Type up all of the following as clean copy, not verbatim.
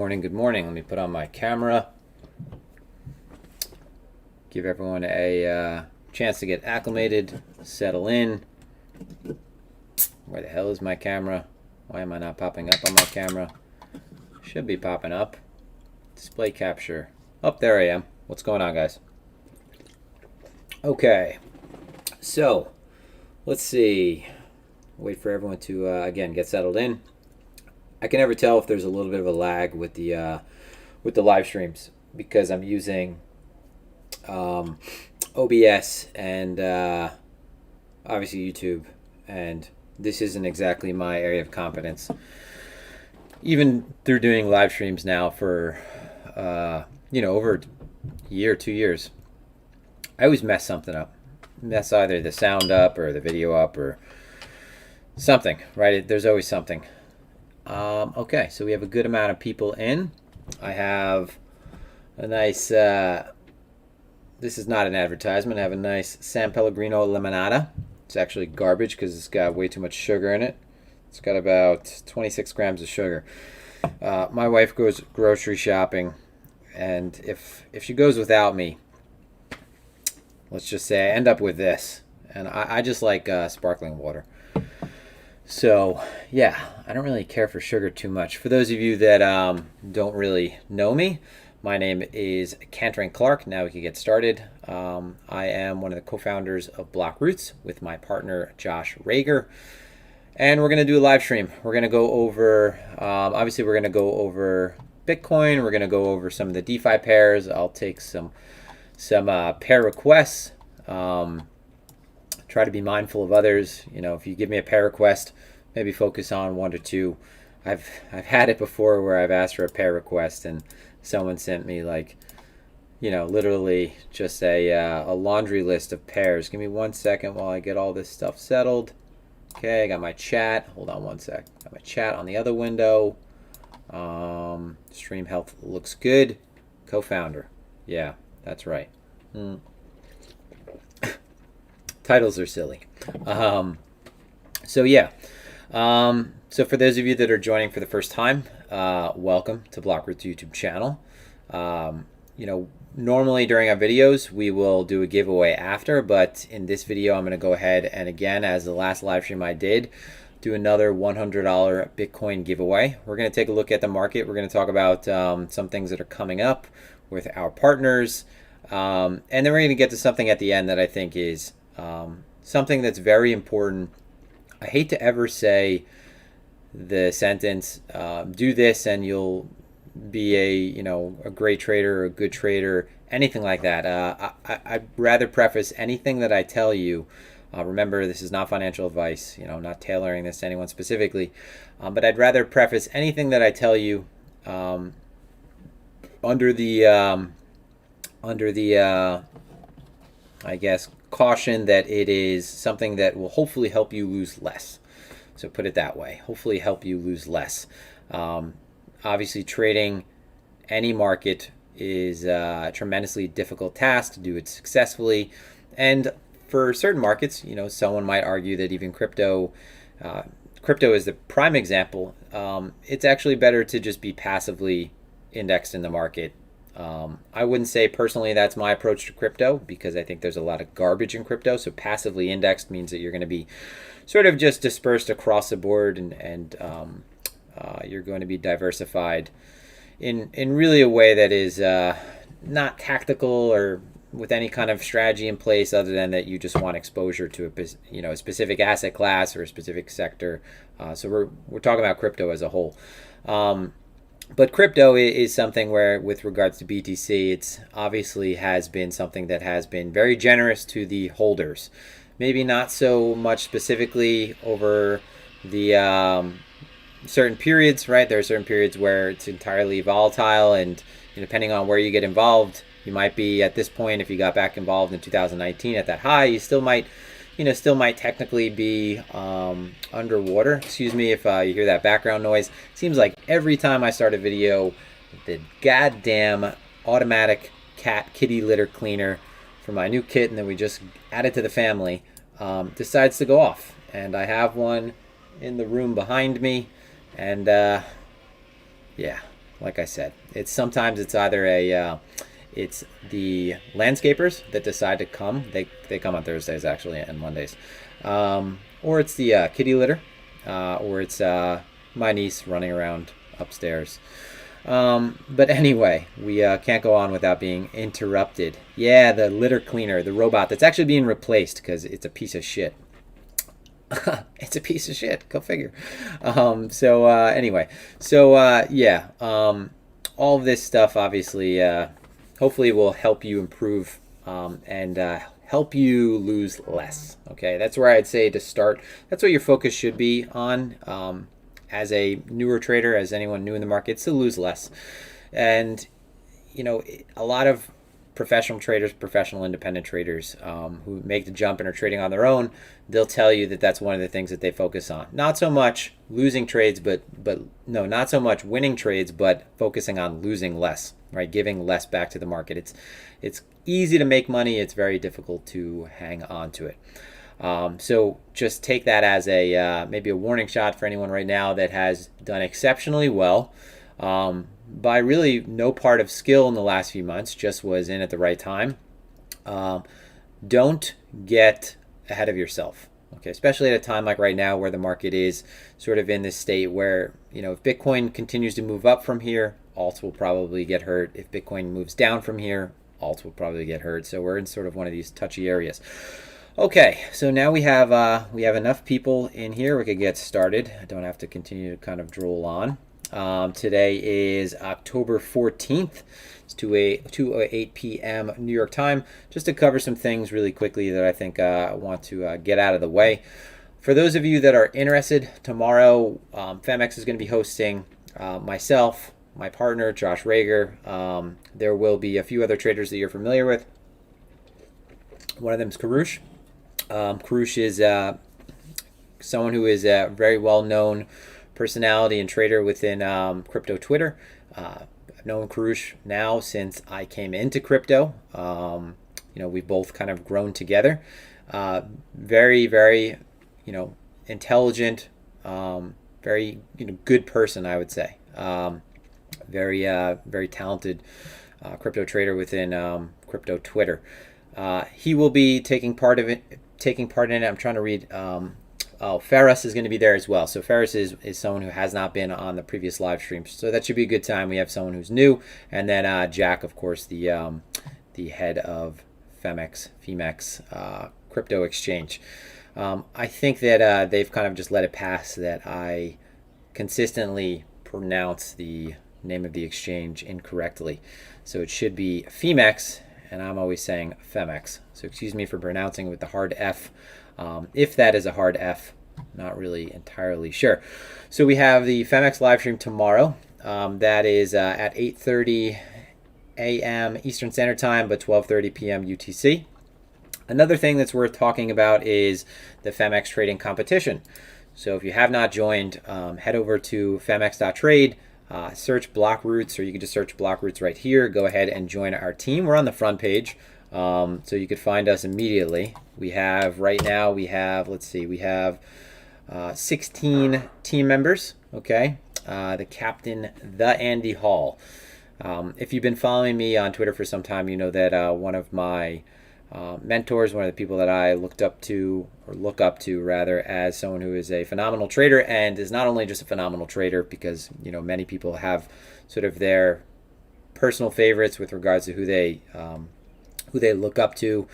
Morning, good morning. Let me put on my camera. Give everyone a chance to get acclimated, settle in. Where the hell is my camera? Why am I not popping up on my camera? Should be popping up. Display capture. Oh, there I am. What's going on, guys? Okay. So, let's see. Wait for everyone to, again, get settled in. I can never tell if there's a little bit of a lag with the live streams because I'm using OBS and obviously YouTube, and this isn't exactly my area of competence. Even through doing live streams now for over a year, 2 years, I always mess something up. Mess either the sound up or the video up or something, right? There's always something. Okay, so we have a good amount of people in. I have a nice, this is not an advertisement, I have a nice San Pellegrino limonada. It's actually garbage because it's got way too much sugar in it. It's got about 26 grams of sugar. My wife goes grocery shopping, and if she goes without me, let's just say I end up with this. And I just like sparkling water. So, yeah, I don't really care for sugar too much. For those of you that don't really know me, my name is Cantering Clark. Now we can get started. I am one of the co-founders of Block Roots with my partner, Josh Rager. And we're going to do a live stream. We're going to go over, obviously we're going to go over Bitcoin. We're going to go over some of the DeFi pairs. I'll take some pair requests. Try to be mindful of others. You know, if you give me a pair request, maybe focus on one or two. I've had it before where I've asked for a pair request and someone sent me literally just a laundry list of pairs. Give me 1 second while I get all this stuff settled. Okay, I got my chat. Hold on 1 sec. Got my chat on the other window. Stream health looks good. Co-founder. Yeah, that's right. Titles are silly. So for those of you that are joining for the first time, welcome to Blockroot's YouTube channel. Normally during our videos, we will do a giveaway after, but in this video, I'm going to go ahead and again, as the last live stream I did, do another $100 Bitcoin giveaway. We're going to take a look at the market. We're going to talk about some things that are coming up with our partners. And then we're going to get to something at the end that I think is something that's very important. I hate to ever say the sentence, do this and you'll be a great trader or a good trader, anything like that. I'd rather preface anything that I tell you. Remember, this is not financial advice, not tailoring this to anyone specifically, but I'd rather preface anything that I tell you under the I guess, caution that it is something that will hopefully help you lose less. So put it that way, hopefully help you lose less. Obviously, trading any market is a tremendously difficult task to do it successfully. And for certain markets, someone might argue that even crypto is the prime example. It's actually better to just be passively indexed in the market. I wouldn't say personally that's my approach to crypto because I think there's a lot of garbage in crypto. So passively indexed means that you're going to be sort of just dispersed across the board and you're going to be diversified in really a way that is not tactical or with any kind of strategy in place other than that you just want exposure to a specific asset class or a specific sector. So we're talking about crypto as a whole. But crypto is something where, with regards to BTC, it's obviously has been something that has been very generous to the holders. Maybe not so much specifically over the certain periods, right? There are certain periods where it's entirely volatile, and depending on where you get involved, you might be at this point, if you got back involved in 2019 at that high, you still might technically be underwater. Excuse me if you hear that background noise. Seems like every time I start a video, the goddamn automatic kitty litter cleaner for my new kitten that we just added to the family decides to go off. And I have one in the room behind me. And yeah, like I said, sometimes it's either it's the landscapers that decide to come. They come on Thursdays actually and Mondays, or it's the kitty litter, or it's my niece running around upstairs. But anyway, we can't go on without being interrupted. Yeah, the litter cleaner, the robot that's actually being replaced because it's a piece of shit. It's a piece of shit. Go figure. Anyway, yeah, all of this stuff obviously, hopefully will help you improve and help you lose less. Okay, that's where I'd say to start. That's what your focus should be on. As a newer trader, as anyone new in the market, to lose less. And, a lot of professional traders, professional independent traders who make the jump and are trading on their own, they'll tell you that that's one of the things that they focus on. Not so much losing trades, not so much winning trades, but focusing on losing less, right? Giving less back to the market. It's easy to make money. It's very difficult to hang on to it. So just take that as maybe a warning shot for anyone right now that has done exceptionally well by really no part of skill in the last few months, just was in at the right time. Don't get ahead of yourself, okay? Especially at a time like right now where the market is sort of in this state where, if Bitcoin continues to move up from here, alts will probably get hurt. If Bitcoin moves down from here, alts will probably get hurt. So we're in sort of one of these touchy areas. Okay, so now we have enough people in here. We could get started. I don't have to continue to kind of drool on. Today is October 14th. It's 2:08 p.m. New York time. Just to cover some things really quickly that I think I want to get out of the way. For those of you that are interested, tomorrow Phemex is going to be hosting myself, my partner, Josh Rager. There will be a few other traders that you're familiar with. One of them is Karush. Karush is someone who is a very well-known personality and trader within crypto Twitter. I've known Karush now since I came into crypto. We've both kind of grown together. Very, very, intelligent, very, good person, I would say. Very, very talented crypto trader within crypto Twitter. He will be taking part in it. I'm trying to read. Ferris is going to be there as well. So Ferris is someone who has not been on the previous live streams. So that should be a good time. We have someone who's new, and then Jack, of course, the head of Phemex crypto exchange. I think that they've kind of just let it pass that I consistently pronounce the name of the exchange incorrectly. So it should be Phemex, and I'm always saying Phemex. So excuse me for pronouncing it with the hard F. If that is a hard F, not really entirely sure. So we have the Phemex live stream tomorrow. That is at 8:30 a.m. Eastern Standard Time, but 12:30 p.m. UTC. Another thing that's worth talking about is the Phemex trading competition. So if you have not joined, head over to Phemex.trade. Search block roots, or you can just search block roots right here. Go ahead and join our team. We're on the front page, so you could find us immediately. We have 16 team members. Okay, the captain, the Andy Hall. If you've been following me on Twitter for some time, you know that one of my mentors, one of the people that I look up to rather, as someone who is a phenomenal trader, and is not only just a phenomenal trader because many people have sort of their personal favorites with regards to who they look up to.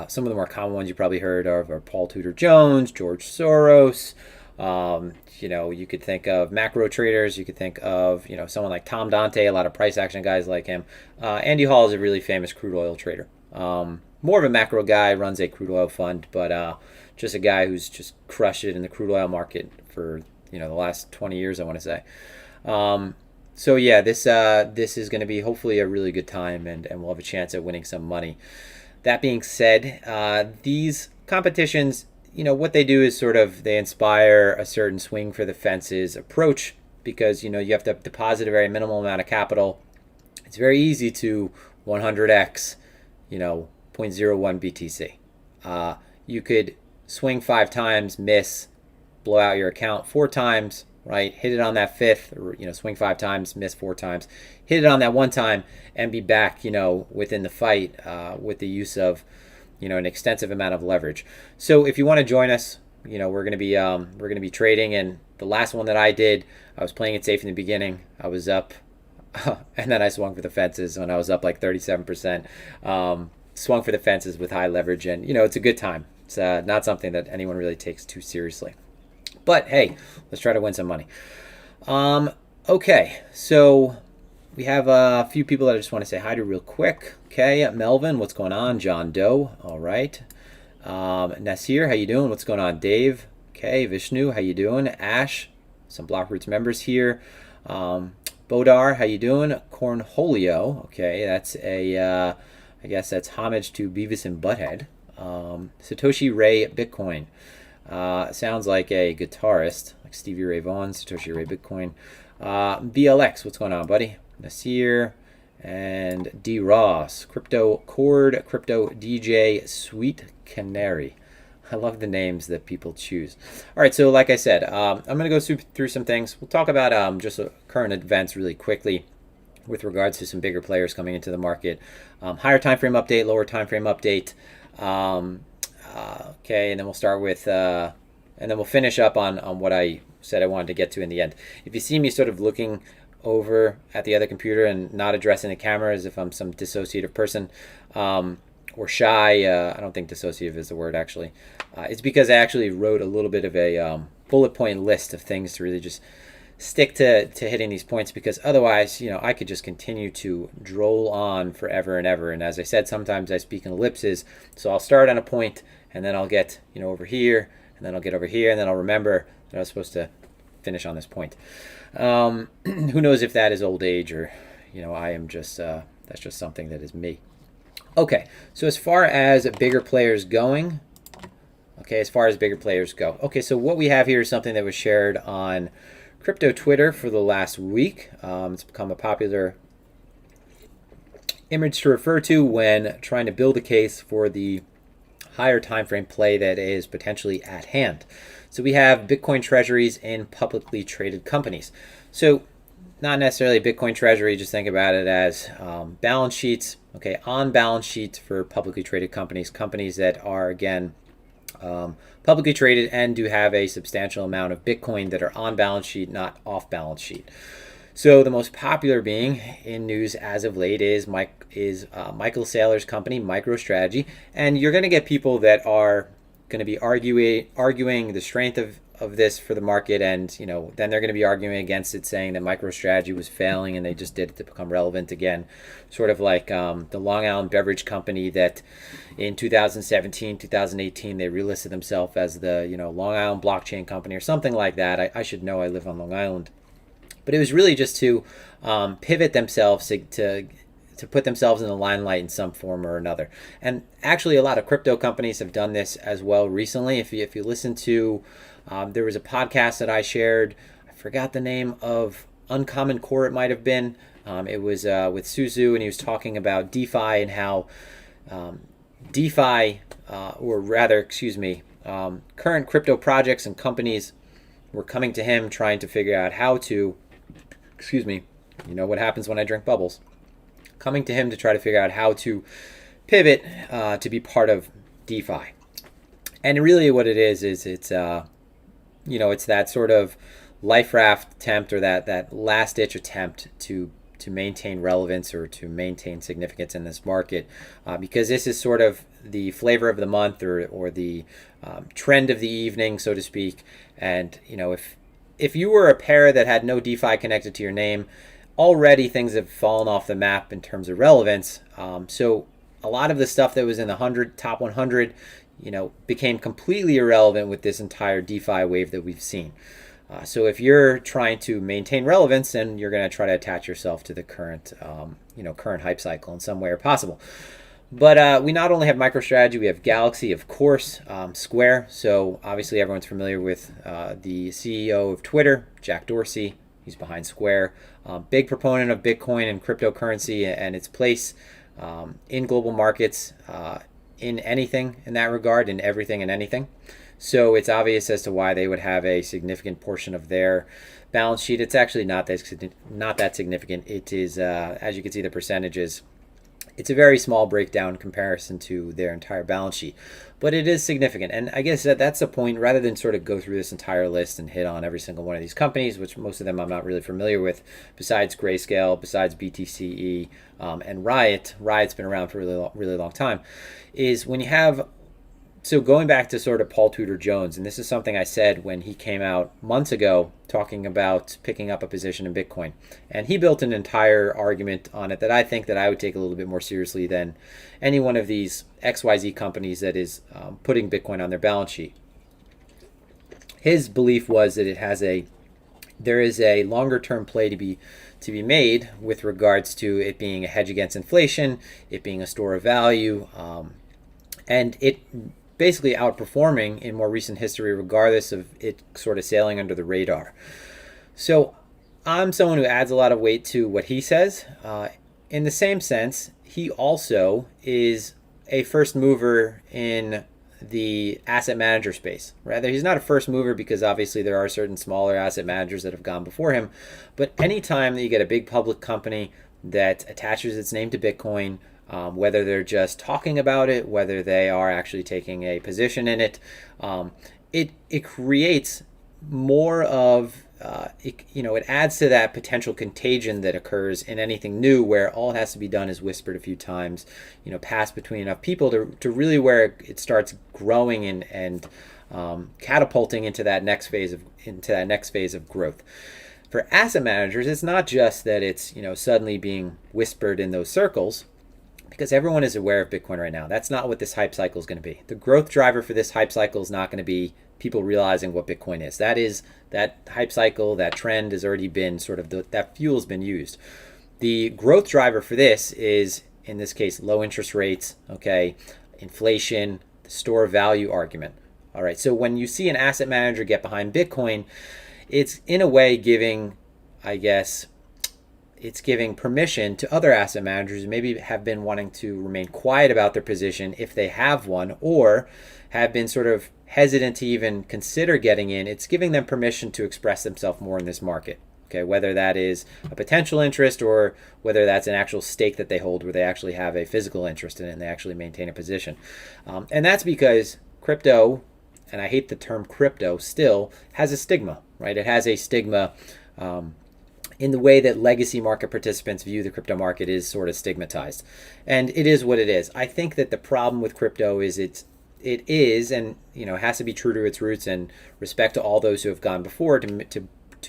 Some of the more common ones you probably heard of are Paul Tudor Jones, George Soros. You could think of macro traders. You could think of someone like Tom Dante, a lot of price action guys like him. Andy Hall is a really famous crude oil trader. More of a macro guy, runs a crude oil fund, but just a guy who's just crushed it in the crude oil market for the last 20 years, I want to say. So yeah, this is going to be hopefully a really good time, and we'll have a chance at winning some money. That being said, these competitions, what they do is sort of they inspire a certain swing for the fences approach, because you have to deposit a very minimal amount of capital. It's very easy to 100x, 0.01 BTC. You could swing 5 times, miss, blow out your account 4 times, right? Hit it on that fifth, or swing 5 times, miss 4 times, hit it on that one time, and be back, within the fight with the use of, an extensive amount of leverage. So if you want to join us, we're gonna be trading. And the last one that I did, I was playing it safe in the beginning. I was up, and then I swung for the fences when I was up like 37%. Swung for the fences with high leverage, and it's a good time. It's not something that anyone really takes too seriously. But hey, let's try to win some money. Okay, so we have a few people that I just want to say hi to real quick. Okay, Melvin, what's going on? John Doe, all right. Nasir, how you doing? What's going on? Dave, okay. Vishnu, how you doing? Ash, some Blockroots members here. Bodar, how you doing? Cornholio, okay. That's I guess that's homage to Beavis and Butthead. Satoshi Ray Bitcoin. Sounds like a guitarist, like Stevie Ray Vaughan. Satoshi Ray Bitcoin. BLX, what's going on, buddy? Nasir and D Ross. Crypto Cord, Crypto DJ, Sweet Canary. I love the names that people choose. All right, so like I said, I'm going to go through some things. We'll talk about just current events really quickly with regards to some bigger players coming into the market. Higher time frame update, lower time frame update. Okay, and then we'll start with, and then we'll finish up on what I said I wanted to get to in the end. If you see me sort of looking over at the other computer and not addressing the camera as if I'm some dissociative person or shy, I don't think dissociative is the word actually. It's because I actually wrote a little bit of a bullet point list of things to really just stick to hitting these points, because otherwise, I could just continue to droll on forever and ever. And as I said, sometimes I speak in ellipses, so I'll start on a point and then I'll get over here, and then I'll get over here, and then I'll remember that I was supposed to finish on this point. Who knows if that is old age, or I am just that's just something that is me. Okay, so as far as bigger players going, okay, so what we have here is something that was shared on crypto Twitter for the last week. It's become a popular image to refer to when trying to build a case for the higher time frame play that is potentially at hand. So we have Bitcoin treasuries in publicly traded companies. So not necessarily Bitcoin treasury, just think about it as balance sheets, okay, on balance sheets for publicly traded companies that are, again, publicly traded and do have a substantial amount of Bitcoin that are on balance sheet, not off balance sheet. So the most popular being in news as of late is Michael Saylor's company, MicroStrategy, and you're going to get people that are going to be arguing the strength of this for the market, and then they're going to be arguing against it, saying that MicroStrategy was failing and they just did it to become relevant again, sort of like the Long Island Beverage Company that in 2017, 2018 they relisted themselves as the Long Island Blockchain Company or something like that. I should know, I live on Long Island. But it was really just to pivot themselves to put themselves in the limelight in some form or another. And actually, a lot of crypto companies have done this as well recently. If you listen to, there was a podcast that I shared. I forgot the name of Uncommon Core. It might have been. It was with Suzu, and he was talking about DeFi and how DeFi, or rather, current crypto projects and companies were coming to him trying to figure out how to. What happens when I drink bubbles. Coming to him to try to figure out how to pivot to be part of DeFi. And really what it is it's it's that sort of life raft attempt, or that last ditch attempt to maintain relevance or to maintain significance in this market, because this is sort of the flavor of the month, or the trend of the evening, so to speak. And if you were a pair that had no DeFi connected to your name, already things have fallen off the map in terms of relevance. So a lot of the stuff that was in the top 100, became completely irrelevant with this entire DeFi wave that we've seen. So if you're trying to maintain relevance, then you're going to try to attach yourself to the current hype cycle in some way or possible. But we not only have MicroStrategy, we have Galaxy, of course, Square. So obviously everyone's familiar with the CEO of Twitter, Jack Dorsey. He's behind Square. Big proponent of Bitcoin and cryptocurrency and its place in global markets, in anything in that regard, in everything and anything. So it's obvious as to why they would have a significant portion of their balance sheet. It's actually not that significant. It is, as you can see, the percentages. It's a very small breakdown in comparison to their entire balance sheet, but it is significant. And I guess that's the point. Rather than sort of go through this entire list and hit on every single one of these companies, which most of them I'm not really familiar with, besides Grayscale, besides BTCE, and Riot's been around for a really long time, is when you have. So going back to sort of Paul Tudor Jones, and this is something I said when he came out months ago talking about picking up a position in Bitcoin. And he built an entire argument on it that I think that I would take a little bit more seriously than any one of these XYZ companies that is putting Bitcoin on their balance sheet. His belief was that there is a longer term play to be made with regards to it being a hedge against inflation, it being a store of value, and it basically outperforming in more recent history regardless of it sort of sailing under the radar. So I'm someone who adds a lot of weight to what he says. In the same sense, he also is a first mover in the asset manager space. Rather, he's not a first mover because obviously there are certain smaller asset managers that have gone before him. But anytime that you get a big public company that attaches its name to Bitcoin, whether they're just talking about it, whether they are actually taking a position in it, it creates more of it adds to that potential contagion that occurs in anything new, where all it has to be done is whispered a few times, passed between enough people to really where it starts growing and catapulting into that next phase of growth. For asset managers, it's not just that it's suddenly being whispered in those circles, because everyone is aware of Bitcoin right now. That's not what this hype cycle is going to be. The growth driver for this hype cycle is not going to be people realizing what Bitcoin is. That hype cycle, that trend has already been that fuel has been used. The growth driver for this is, in this case, low interest rates, inflation, the store of value argument. All right, so when you see an asset manager get behind Bitcoin, it's in a way giving, it's giving permission to other asset managers who maybe have been wanting to remain quiet about their position if they have one, or have been sort of hesitant to even consider getting in. It's giving them permission to express themselves more in this market. Whether that is a potential interest or whether that's an actual stake that they hold where they actually have a physical interest in it and they actually maintain a position. And that's because crypto, and I hate the term crypto, still has a stigma, right? It has a stigma in the way that legacy market participants view the crypto market is sort of stigmatized. And it is what it is. I think that the problem with crypto is it is, and it has to be true to its roots and respect to all those who have gone before to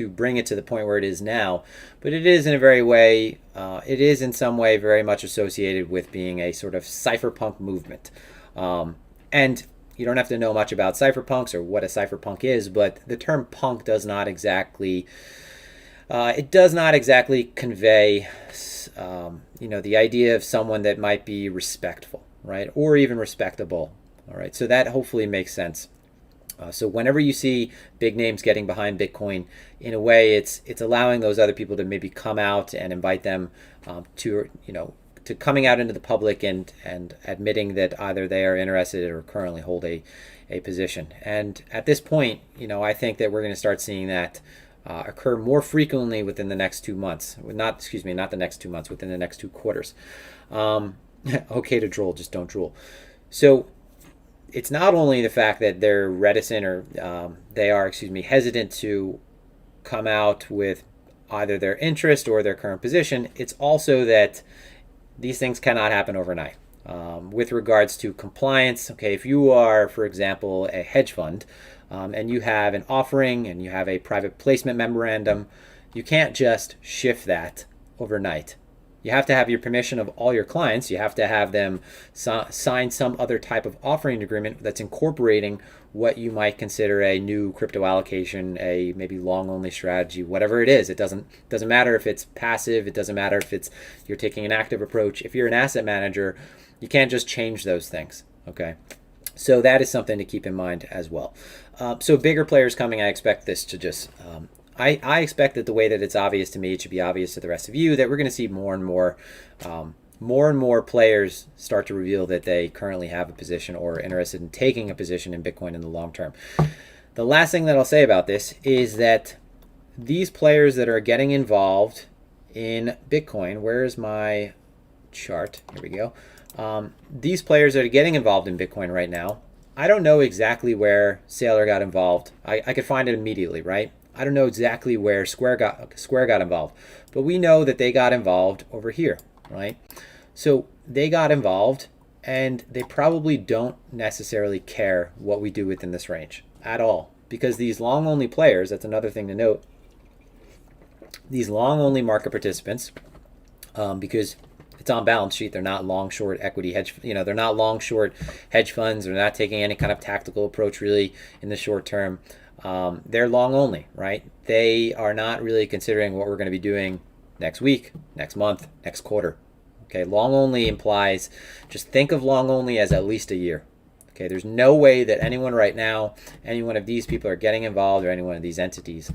bring it to the point where it is now. But it is it is in some way very much associated with being a sort of cypherpunk movement. And you don't have to know much about cypherpunks or what a cypherpunk is, but the term punk does not exactly convey the idea of someone that might be respectful, right, or even respectable. All right, so that hopefully makes sense. So whenever you see big names getting behind Bitcoin, in a way, it's allowing those other people to maybe come out and invite them to coming out into the public and admitting that either they are interested or currently hold a position. And at this point, I think that we're going to start seeing that occur more frequently within the next 2 months. Not the next 2 months, within the next 2 quarters. Okay to drool, just don't drool. So it's not only the fact that they're reticent or they are hesitant to come out with either their interest or their current position, it's also that these things cannot happen overnight. With regards to compliance, if you are, for example, a hedge fund and you have an offering and you have a private placement memorandum, you can't just shift that overnight. You have to have your permission of all your clients. You have to have them sign some other type of offering agreement that's incorporating what you might consider a new crypto allocation, a maybe long-only strategy, whatever it is. It doesn't matter if it's passive. It doesn't matter if you're taking an active approach. If you're an asset manager, you can't just change those things. So that is something to keep in mind as well. So bigger players coming, I expect this to just I expect that the way that it's obvious to me, it should be obvious to the rest of you, that we're going to see more and more more and more players start to reveal that they currently have a position or are interested in taking a position in Bitcoin in the long term. The last thing that I'll say about this is that these players that are getting involved in Bitcoin, where's my chart? Here we go. These players that are getting involved in Bitcoin right now, I don't know exactly where Saylor got involved. I could find it immediately, right? I don't know exactly where Square got involved, but we know that they got involved over here, right? So they got involved, and they probably don't necessarily care what we do within this range at all, because these long-only players, that's another thing to note, these long-only market participants, because it's on balance sheet, they're not long-short equity hedge, they're not long-short hedge funds, they're not taking any kind of tactical approach really in the short term. They're long-only, right? They are not really considering what we're going to be doing next week, next month, next quarter. Okay, long-only implies, just think of long-only as at least a year. Okay, there's no way that anyone right now, any one of these people are getting involved, or any one of these entities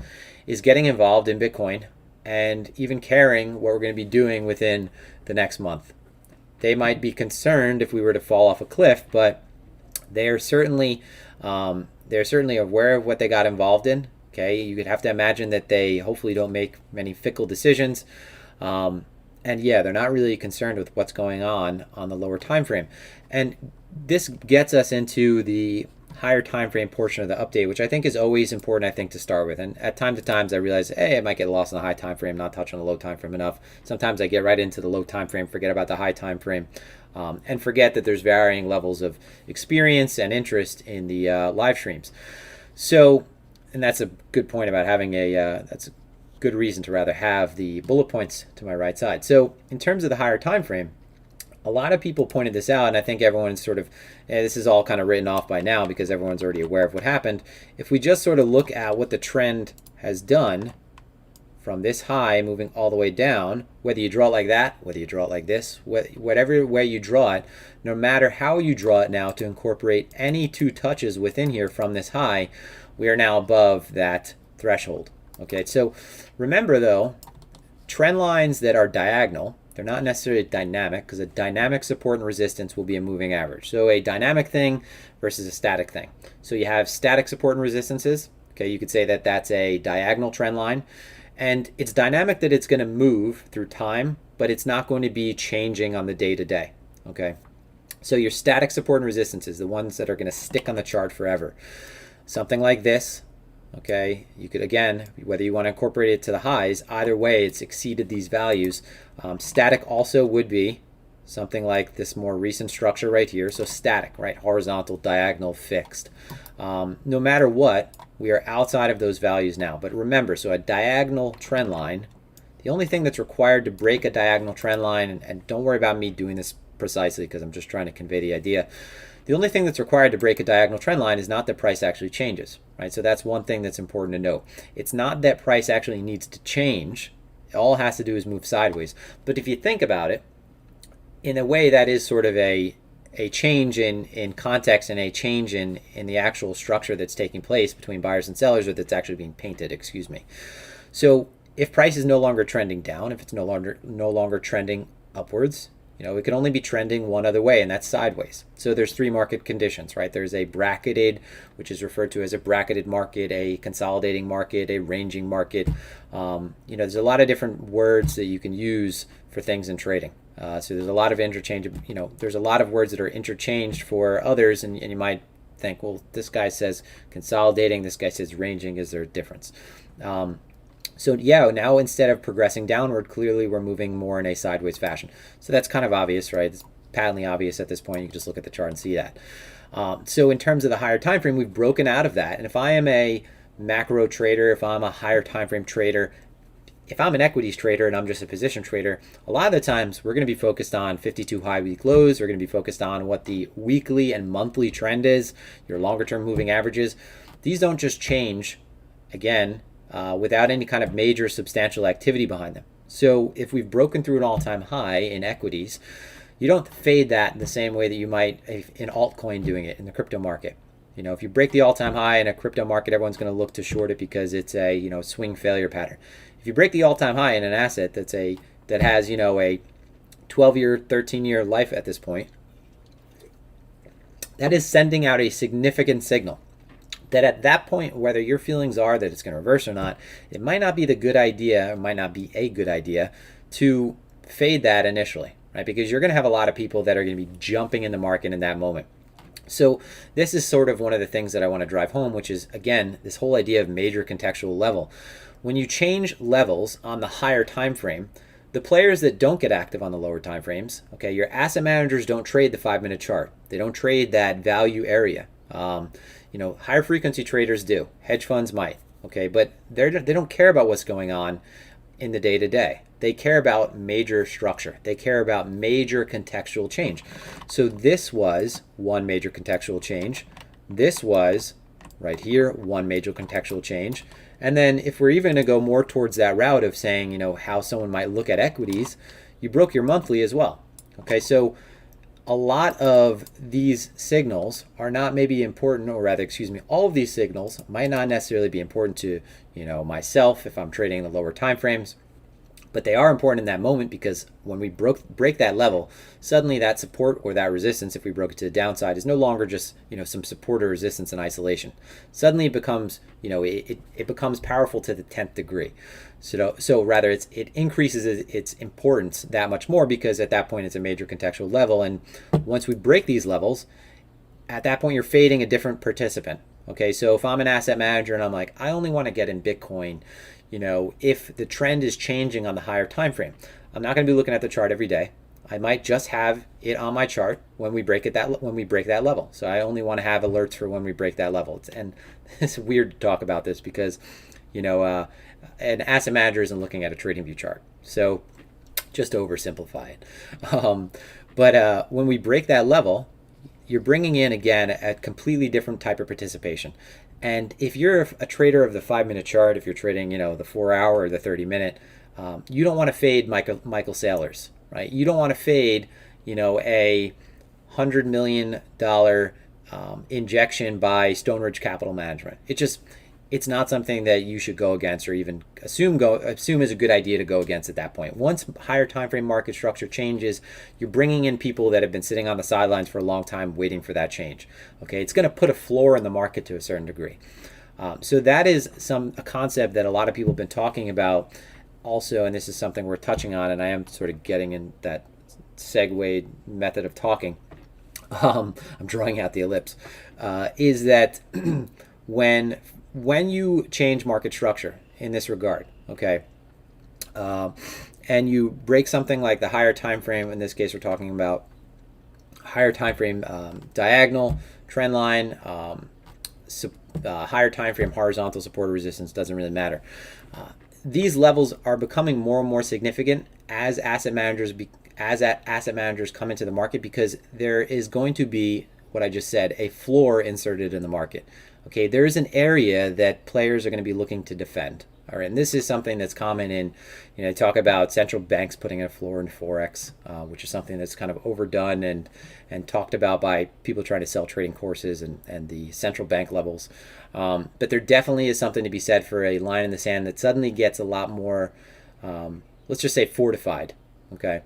is getting involved in Bitcoin and even caring what we're going to be doing within the next month. They might be concerned if we were to fall off a cliff, but they're certainly aware of what they got involved in. Okay, you could have to imagine that they hopefully don't make many fickle decisions. And yeah, they're not really concerned with what's going on the lower time frame. And this gets us into the higher time frame portion of the update, which I think is always important, I think, to start with. And at times I realize, hey, I might get lost in the high time frame, not touch on the low time frame enough. Sometimes I get right into the low time frame, forget about the high time frame, and forget that there's varying levels of experience and interest in the live streams. So, and that's a good point about having that's a good reason to rather have the bullet points to my right side. So in terms of the higher time frame, a lot of people pointed this out, and I think everyone's sort of, this is all kind of written off by now because everyone's already aware of what happened. If we just sort of look at what the trend has done from this high moving all the way down, whether you draw it like that, whether you draw it like this, whatever way you draw it, no matter how you draw it now to incorporate any two touches within here from this high, we are now above that threshold. Okay, so remember though, trend lines that are diagonal, they're not necessarily dynamic, because a dynamic support and resistance will be a moving average. So a dynamic thing versus a static thing. So you have static support and resistances. Okay, you could say that that's a diagonal trend line. And it's dynamic that it's going to move through time, but it's not going to be changing on the day-to-day. Okay, so your static support and resistances, the ones that are going to stick on the chart forever. Something like this. Okay, you could, again, whether you want to incorporate it to the highs, either way it's exceeded these values. Static also would be something like this more recent structure right here. So static, right, horizontal, diagonal, fixed. No matter what, we are outside of those values now. But remember, so a diagonal trend line, the only thing that's required to break a diagonal trend line, and don't worry about me doing this precisely because I'm just trying to convey the idea. The only thing that's required to break a diagonal trend line is not that price actually changes, right? So that's one thing that's important to note. It's not that price actually needs to change. All it has to do is move sideways. But if you think about it, in a way that is sort of a change in context and a change in the actual structure that's taking place between buyers and sellers, or that's actually being painted, excuse me. So if price is no longer trending down, if it's no longer trending upwards, it can only be trending one other way, and that's sideways. So there's three market conditions, right? There's a bracketed, which is referred to as a bracketed market, a consolidating market, a ranging market. There's a lot of different words that you can use for things in trading. So there's a lot of interchange, there's a lot of words that are interchanged for others, and you might think, well, this guy says consolidating, this guy says ranging, is there a difference? So yeah, now instead of progressing downward, clearly we're moving more in a sideways fashion. So that's kind of obvious, right? It's patently obvious at this point. You can just look at the chart and see that. So in terms of the higher time frame, we've broken out of that. And if I am a macro trader, if I'm a higher time frame trader, if I'm an equities trader and I'm just a position trader, a lot of the times we're going to be focused on 52 high week lows. We're going to be focused on what the weekly and monthly trend is, your longer term moving averages. These don't just change, again, without any kind of major substantial activity behind them. So if we've broken through an all-time high in equities, you don't fade that in the same way that you might in altcoin doing it in the crypto market. If you break the all-time high in a crypto market, everyone's going to look to short it because it's a swing failure pattern. If you break the all-time high in an asset that has a 12-year, 13-year life at this point, that is sending out a significant signal that at that point, whether your feelings are that it's going to reverse or not, it might not be the good idea, it might not be a good idea to fade that initially, right? Because you're going to have a lot of people that are going to be jumping in the market in that moment. So this is sort of one of the things that I want to drive home, which is, again, this whole idea of major contextual level. When you change levels on the higher time frame, the players that don't get active on the lower time frames, okay, your asset managers don't trade the 5-minute chart. They don't trade that value area. Higher frequency traders do. Hedge funds might, okay, but they don't care about what's going on in the day-to-day. They care about major structure. They care about major contextual change. So this was one major contextual change. This was, right here, one major contextual change. And then if we're even going to go more towards that route of saying, how someone might look at equities, you broke your monthly as well. Okay, so a lot of these signals are not maybe important, or rather, all of these signals might not necessarily be important to, myself if I'm trading in the lower time frames, but they are important in that moment because when we break that level, suddenly that support or that resistance, if we broke it to the downside, is no longer just, some support or resistance in isolation. Suddenly it becomes, it becomes powerful to the 10th degree. So rather, it increases its importance that much more because at that point it's a major contextual level. And once we break these levels, at that point you're fading a different participant. Okay, so if I'm an asset manager and I'm like, I only want to get in Bitcoin, if the trend is changing on the higher time frame, I'm not going to be looking at the chart every day. I might just have it on my chart when we break that level. So I only want to have alerts for when we break that level. And it's weird to talk about this because an asset manager isn't looking at a trading view chart. So just to oversimplify it. But when we break that level, you're bringing in, again, a completely different type of participation. And if you're a trader of the 5-minute chart, if you're trading, the 4-hour or the 30-minute, you don't want to fade Michael Saylors, right? You don't want to fade, a $100 million injection by Stone Ridge Capital Management. It's not something that you should go against or even assume is a good idea to go against at that point. Once higher time frame market structure changes, you're bringing in people that have been sitting on the sidelines for a long time waiting for that change. Okay, it's going to put a floor in the market to a certain degree. So that is a concept that a lot of people have been talking about also, and this is something we're touching on, and I am sort of getting in that segue method of talking. I'm drawing out the ellipse. Is that when you change market structure in this regard, okay, and you break something like the higher time frame, in this case we're talking about higher time frame diagonal trend line, higher time frame horizontal support or resistance, doesn't really matter. These levels are becoming more and more significant as asset managers come into the market because there is going to be, what I just said, a floor inserted in the market. Okay, there is an area that players are going to be looking to defend. All right, and this is something that's common in, talk about central banks putting a floor in Forex, which is something that's kind of overdone and talked about by people trying to sell trading courses and the central bank levels. But there definitely is something to be said for a line in the sand that suddenly gets a lot more, let's just say, fortified. Okay.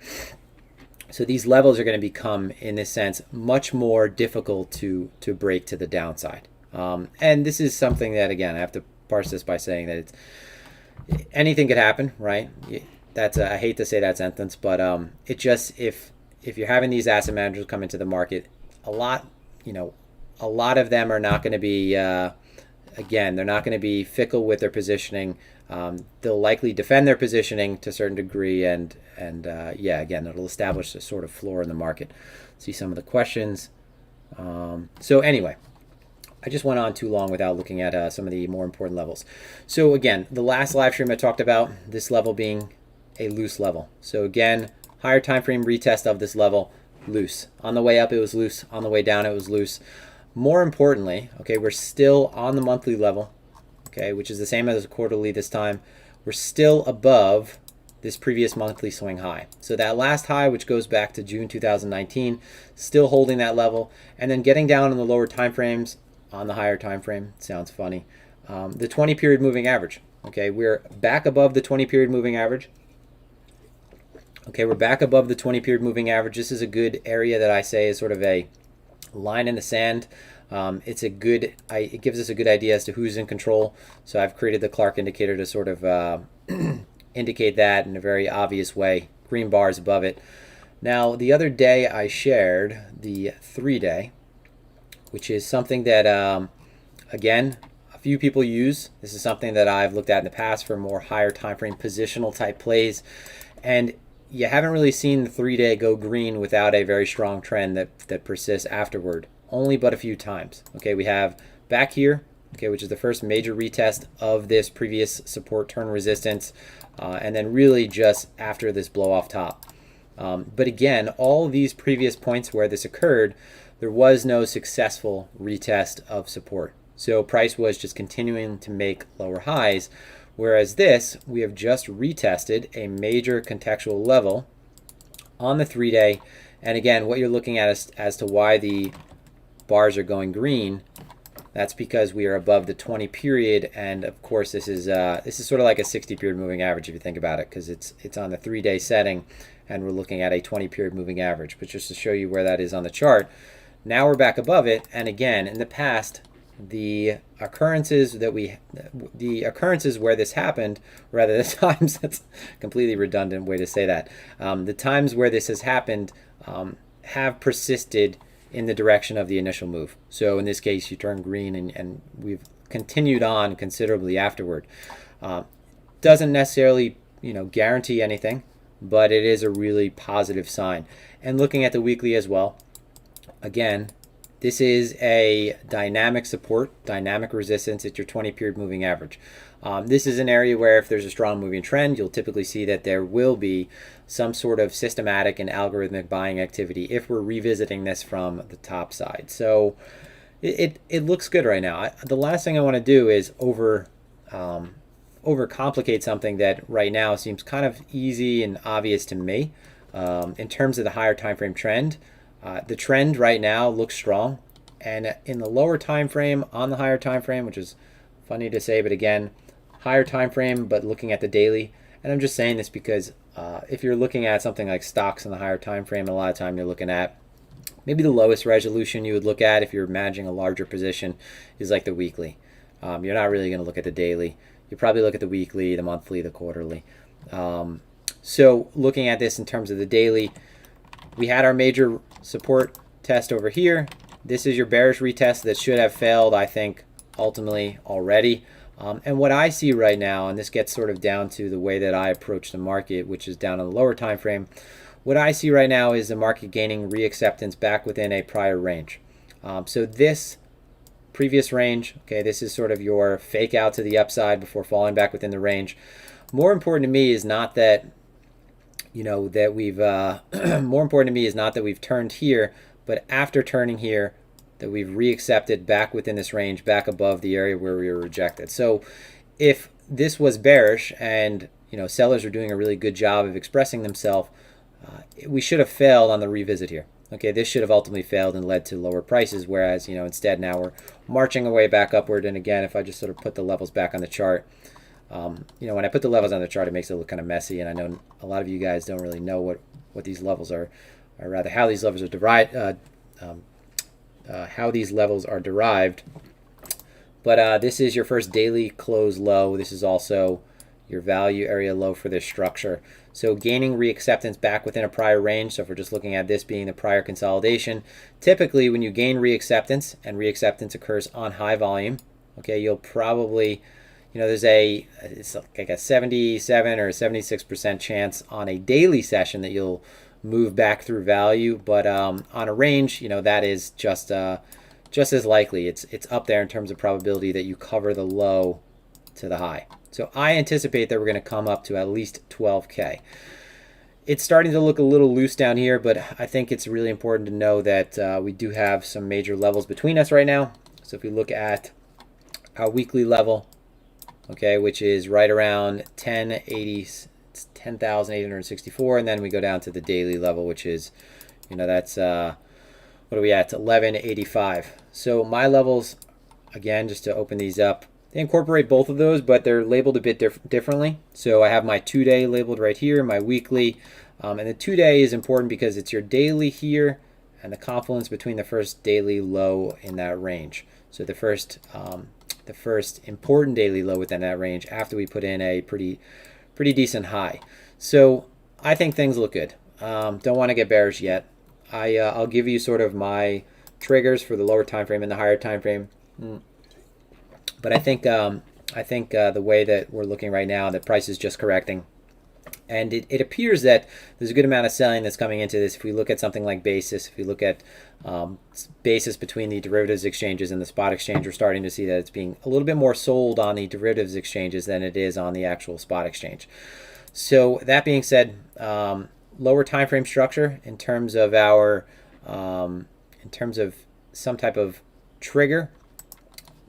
So these levels are going to become, in this sense, much more difficult to break to the downside. And this is something that, again, I have to parse this by saying that anything could happen, right? I hate to say that sentence, but it just, if you're having these asset managers come into the market, a lot of them are not going to be, again, they're not going to be fickle with their positioning. They'll likely defend their positioning to a certain degree, and again, it'll establish a sort of floor in the market. See some of the questions. So anyway, I just went on too long without looking at some of the more important levels. So again, the last live stream I talked about this level being a loose level. So again, higher time frame retest of this level, loose. On the way up, it was loose. On the way down, it was loose. More importantly, okay, we're still on the monthly level, okay, which is the same as quarterly this time. We're still above this previous monthly swing high. So that last high, which goes back to June 2019, still holding that level, and then getting down in the lower time frames on the higher time frame. Sounds funny. The 20 period moving average. Okay, we're back above the 20 period moving average. Okay, we're back above the 20-period moving average. This is a good area that I say is sort of a line in the sand. It gives us a good idea as to who's in control. So I've created the Clark indicator to sort of indicate that in a very obvious way. Green bars above it. Now, the other day I shared the 3-day, which is something that, again, a few people use. This is something that I've looked at in the past for more higher time frame positional type plays. And you haven't really seen the 3-day go green without a very strong trend that persists afterward. Only but a few times. Okay, we have back here, okay, which is the first major retest of this previous support turn resistance, and then really just after this blow off top. But again, all these previous points where this occurred, there was no successful retest of support. So price was just continuing to make lower highs, whereas this, we have just retested a major contextual level on the 3-day. And again, what you're looking at is, as to why the bars are going green, that's because we are above the 20 period, and of course this is sort of like a 60 period moving average if you think about it, because it's on the 3-day setting and we're looking at a 20 period moving average. But just to show you where that is on the chart, now we're back above it. And again, in the past, the occurrences where this happened, rather the times, that's a completely redundant way to say that, the times where this has happened have persisted in the direction of the initial move. So in this case, you turn green, and we've continued on considerably afterward. Doesn't necessarily, guarantee anything, but it is a really positive sign. And looking at the weekly as well, again, this is a dynamic support, dynamic resistance at your 20-period moving average. This is an area where if there's a strong moving trend, you'll typically see that there will be some sort of systematic and algorithmic buying activity if we're revisiting this from the top side. So it looks good right now. The last thing I want to do is overcomplicate something that right now seems kind of easy and obvious to me. In terms of the higher time frame trend, the trend right now looks strong, and in the lower time frame, on the higher time frame, which is funny to say, but again, higher time frame, but looking at the daily. And I'm just saying this because if you're looking at something like stocks in the higher time frame, a lot of time you're looking at maybe the lowest resolution you would look at if you're managing a larger position is like the weekly. You're not really going to look at the daily. You probably look at the weekly, the monthly, the quarterly. So looking at this in terms of the daily, we had our major support test over here. This is your bearish retest that should have failed, I think, ultimately already. And what I see right now, and this gets sort of down to the way that I approach the market, which is down on the lower time frame, what I see right now is the market gaining reacceptance back within a prior range. So this previous range, okay, this is sort of your fake out to the upside before falling back within the range. More important to me is not that more important to me is not that we've turned here, but after turning here, that we've reaccepted back within this range, back above the area where we were rejected. So if this was bearish and sellers are doing a really good job of expressing themselves, we should have failed on the revisit here. Okay, this should have ultimately failed and led to lower prices, whereas instead now we're marching away back upward. And again, if I just sort of put the levels back on the chart, when I put the levels on the chart, it makes it look kind of messy, and I know a lot of you guys don't really know what these levels are, or rather how these levels are derived. But this is your first daily close low. This is also your value area low for this structure. So gaining reacceptance back within a prior range. So if we're just looking at this being the prior consolidation, typically when you gain reacceptance, and reacceptance occurs on high volume, okay, you'll probably it's like a 77 or 76% chance on a daily session that you'll move back through value, but on a range, that is just as likely. It's up there in terms of probability that you cover the low to the high. So I anticipate that we're going to come up to at least 12K. It's starting to look a little loose down here, but I think it's really important to know that we do have some major levels between us right now. So if we look at our weekly level, okay, which is right around 10,864, and then we go down to the daily level, which is, that's what are we at? 1185. So my levels, again, just to open these up, they incorporate both of those, but they're labeled a bit differently. So I have my 2-day labeled right here, my weekly And the 2-day is important because it's your daily here and the confluence between the first daily low in that range. So the first important daily low within that range after we put in a pretty decent high. So I think things look good. Don't want to get bearish yet. I'll give you sort of my triggers for the lower time frame and the higher time frame. But I think the way that we're looking right now, the price is just correcting. And it appears that there's a good amount of selling that's coming into this. If we look at something like basis, if we look at basis between the derivatives exchanges and the spot exchange, we're starting to see that it's being a little bit more sold on the derivatives exchanges than it is on the actual spot exchange. So that being said, lower time frame structure in terms of our in terms of some type of trigger,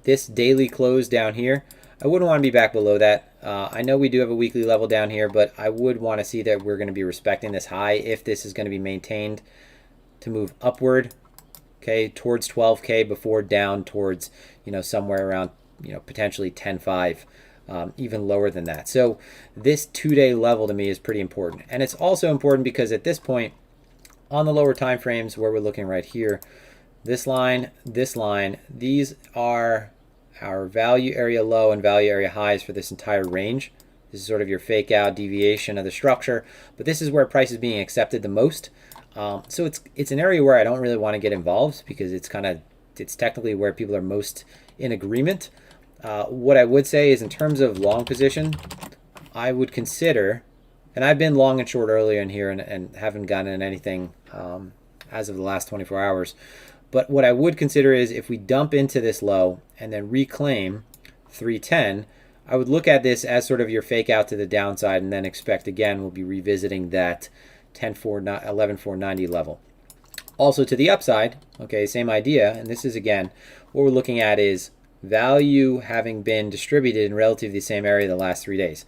this daily close down here, I wouldn't want to be back below that. I know we do have a weekly level down here, but I would want to see that we're going to be respecting this high if this is going to be maintained to move upward, okay, towards 12K before down towards, somewhere around, potentially 10.5, even lower than that. So this 2-day level to me is pretty important. And it's also important because at this point on the lower time frames where we're looking right here, this line, these are our value area low and value area highs for this entire range. This is sort of your fake out deviation of the structure, but this is where price is being accepted the most. So it's an area where I don't really want to get involved because it's technically where people are most in agreement. What I would say is in terms of long position, I would consider, and I've been long and short earlier in here and haven't gotten anything as of the last 24 hours. But what I would consider is if we dump into this low and then reclaim 310, I would look at this as sort of your fake out to the downside and then expect, again, we'll be revisiting that 11,490 level. Also to the upside, okay, same idea, and this is, again, what we're looking at is value having been distributed in relatively the same area the last 3 days.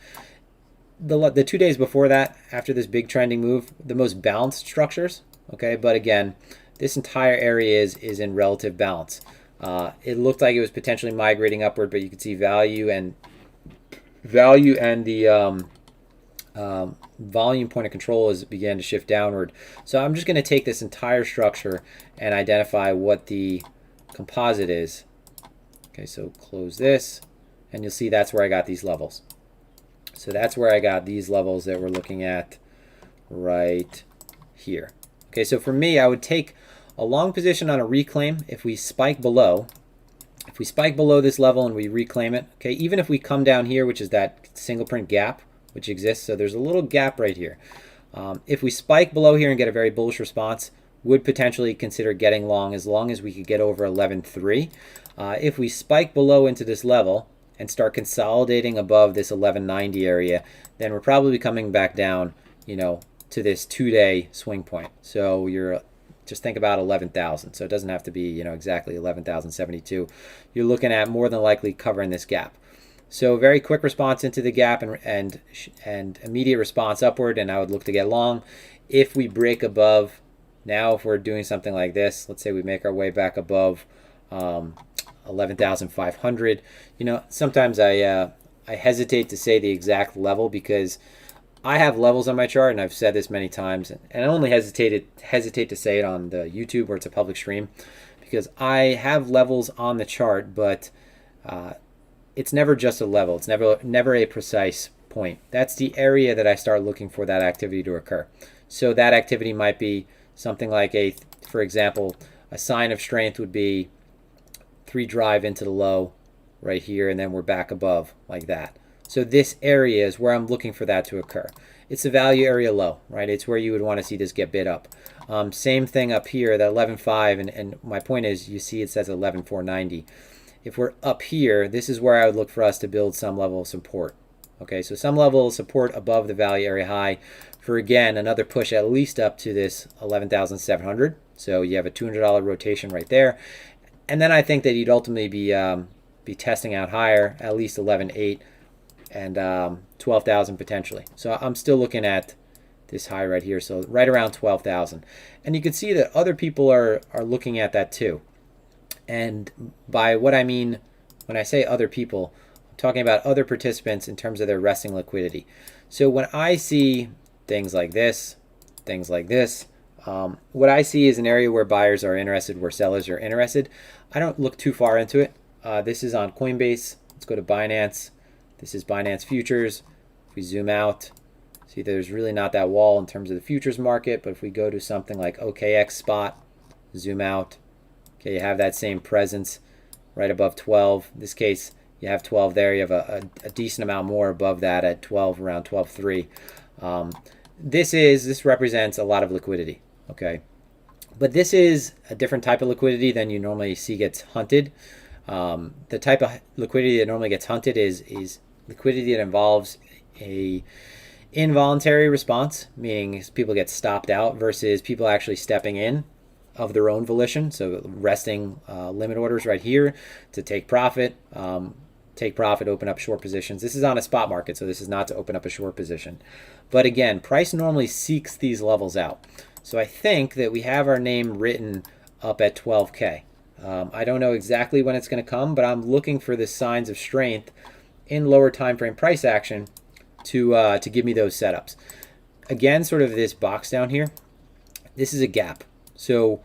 The 2 days before that, after this big trending move, the most balanced structures, okay, but again, this entire area is in relative balance. It looked like it was potentially migrating upward, but you could see value and the volume point of control began to shift downward. So I'm just going to take this entire structure and identify what the composite is. Okay, so close this, and you'll see that's where I got these levels. So that's where I got these levels that we're looking at right here. Okay, so for me, I would take a long position on a reclaim if we spike below. If we spike below this level and we reclaim it, okay, even if we come down here, which is that single print gap, which exists, so there's a little gap right here. If we spike below here and get a very bullish response, would potentially consider getting long as we could get over 11.3. If we spike below into this level and start consolidating above this 11.90 area, then we're probably coming back down, to this 2-day swing point. So you're just think about 11,000. So it doesn't have to be, exactly 11,072. You're looking at more than likely covering this gap. So very quick response into the gap and immediate response upward, and I would look to get long. If we break above, now if we're doing something like this, let's say we make our way back above 11,500. Sometimes I hesitate to say the exact level because I have levels on my chart, and I've said this many times, and I only hesitate to say it on the YouTube where it's a public stream because I have levels on the chart, but it's never just a level. It's never a precise point. That's the area that I start looking for that activity to occur. So that activity might be something like for example, a sign of strength would be 3 drive into the low right here, and then we're back above like that. So this area is where I'm looking for that to occur. It's the value area low, right? It's where you would want to see this get bid up. Same thing up here, that 11.5, and my point is, you see it says 11.490. If we're up here, this is where I would look for us to build some level of support. Okay, so some level of support above the value area high for, again, another push at least up to this 11,700. So you have a $200 rotation right there. And then I think that you'd ultimately be testing out higher, at least 11.8 and 12,000 potentially. So I'm still looking at this high right here, so right around 12,000. And you can see that other people are looking at that too. And by what I mean when I say other people, I'm talking about other participants in terms of their resting liquidity. So when I see things like this, things like this. What I see is an area where buyers are interested, where sellers are interested. I don't look too far into it. This is on Coinbase. Let's go to Binance. This is Binance Futures. If we zoom out, see there's really not that wall in terms of the futures market, but if we go to something like OKX spot, zoom out, okay, you have that same presence right above 12. In this case, you have 12 there. You have a decent amount more above that at 12, around 12.3. This represents a lot of liquidity, okay? But this is a different type of liquidity than you normally see gets hunted. The type of liquidity that normally gets hunted is liquidity that involves a involuntary response, meaning people get stopped out, versus people actually stepping in of their own volition. So resting limit orders right here to take profit, open up short positions. This is on a spot market, so this is not to open up a short position. But again, price normally seeks these levels out. So I think that we have our name written up at 12K. I don't know exactly when it's going to come, but I'm looking for the signs of strength in lower time frame price action to give me those setups. Again, sort of this box down here, this is a gap. So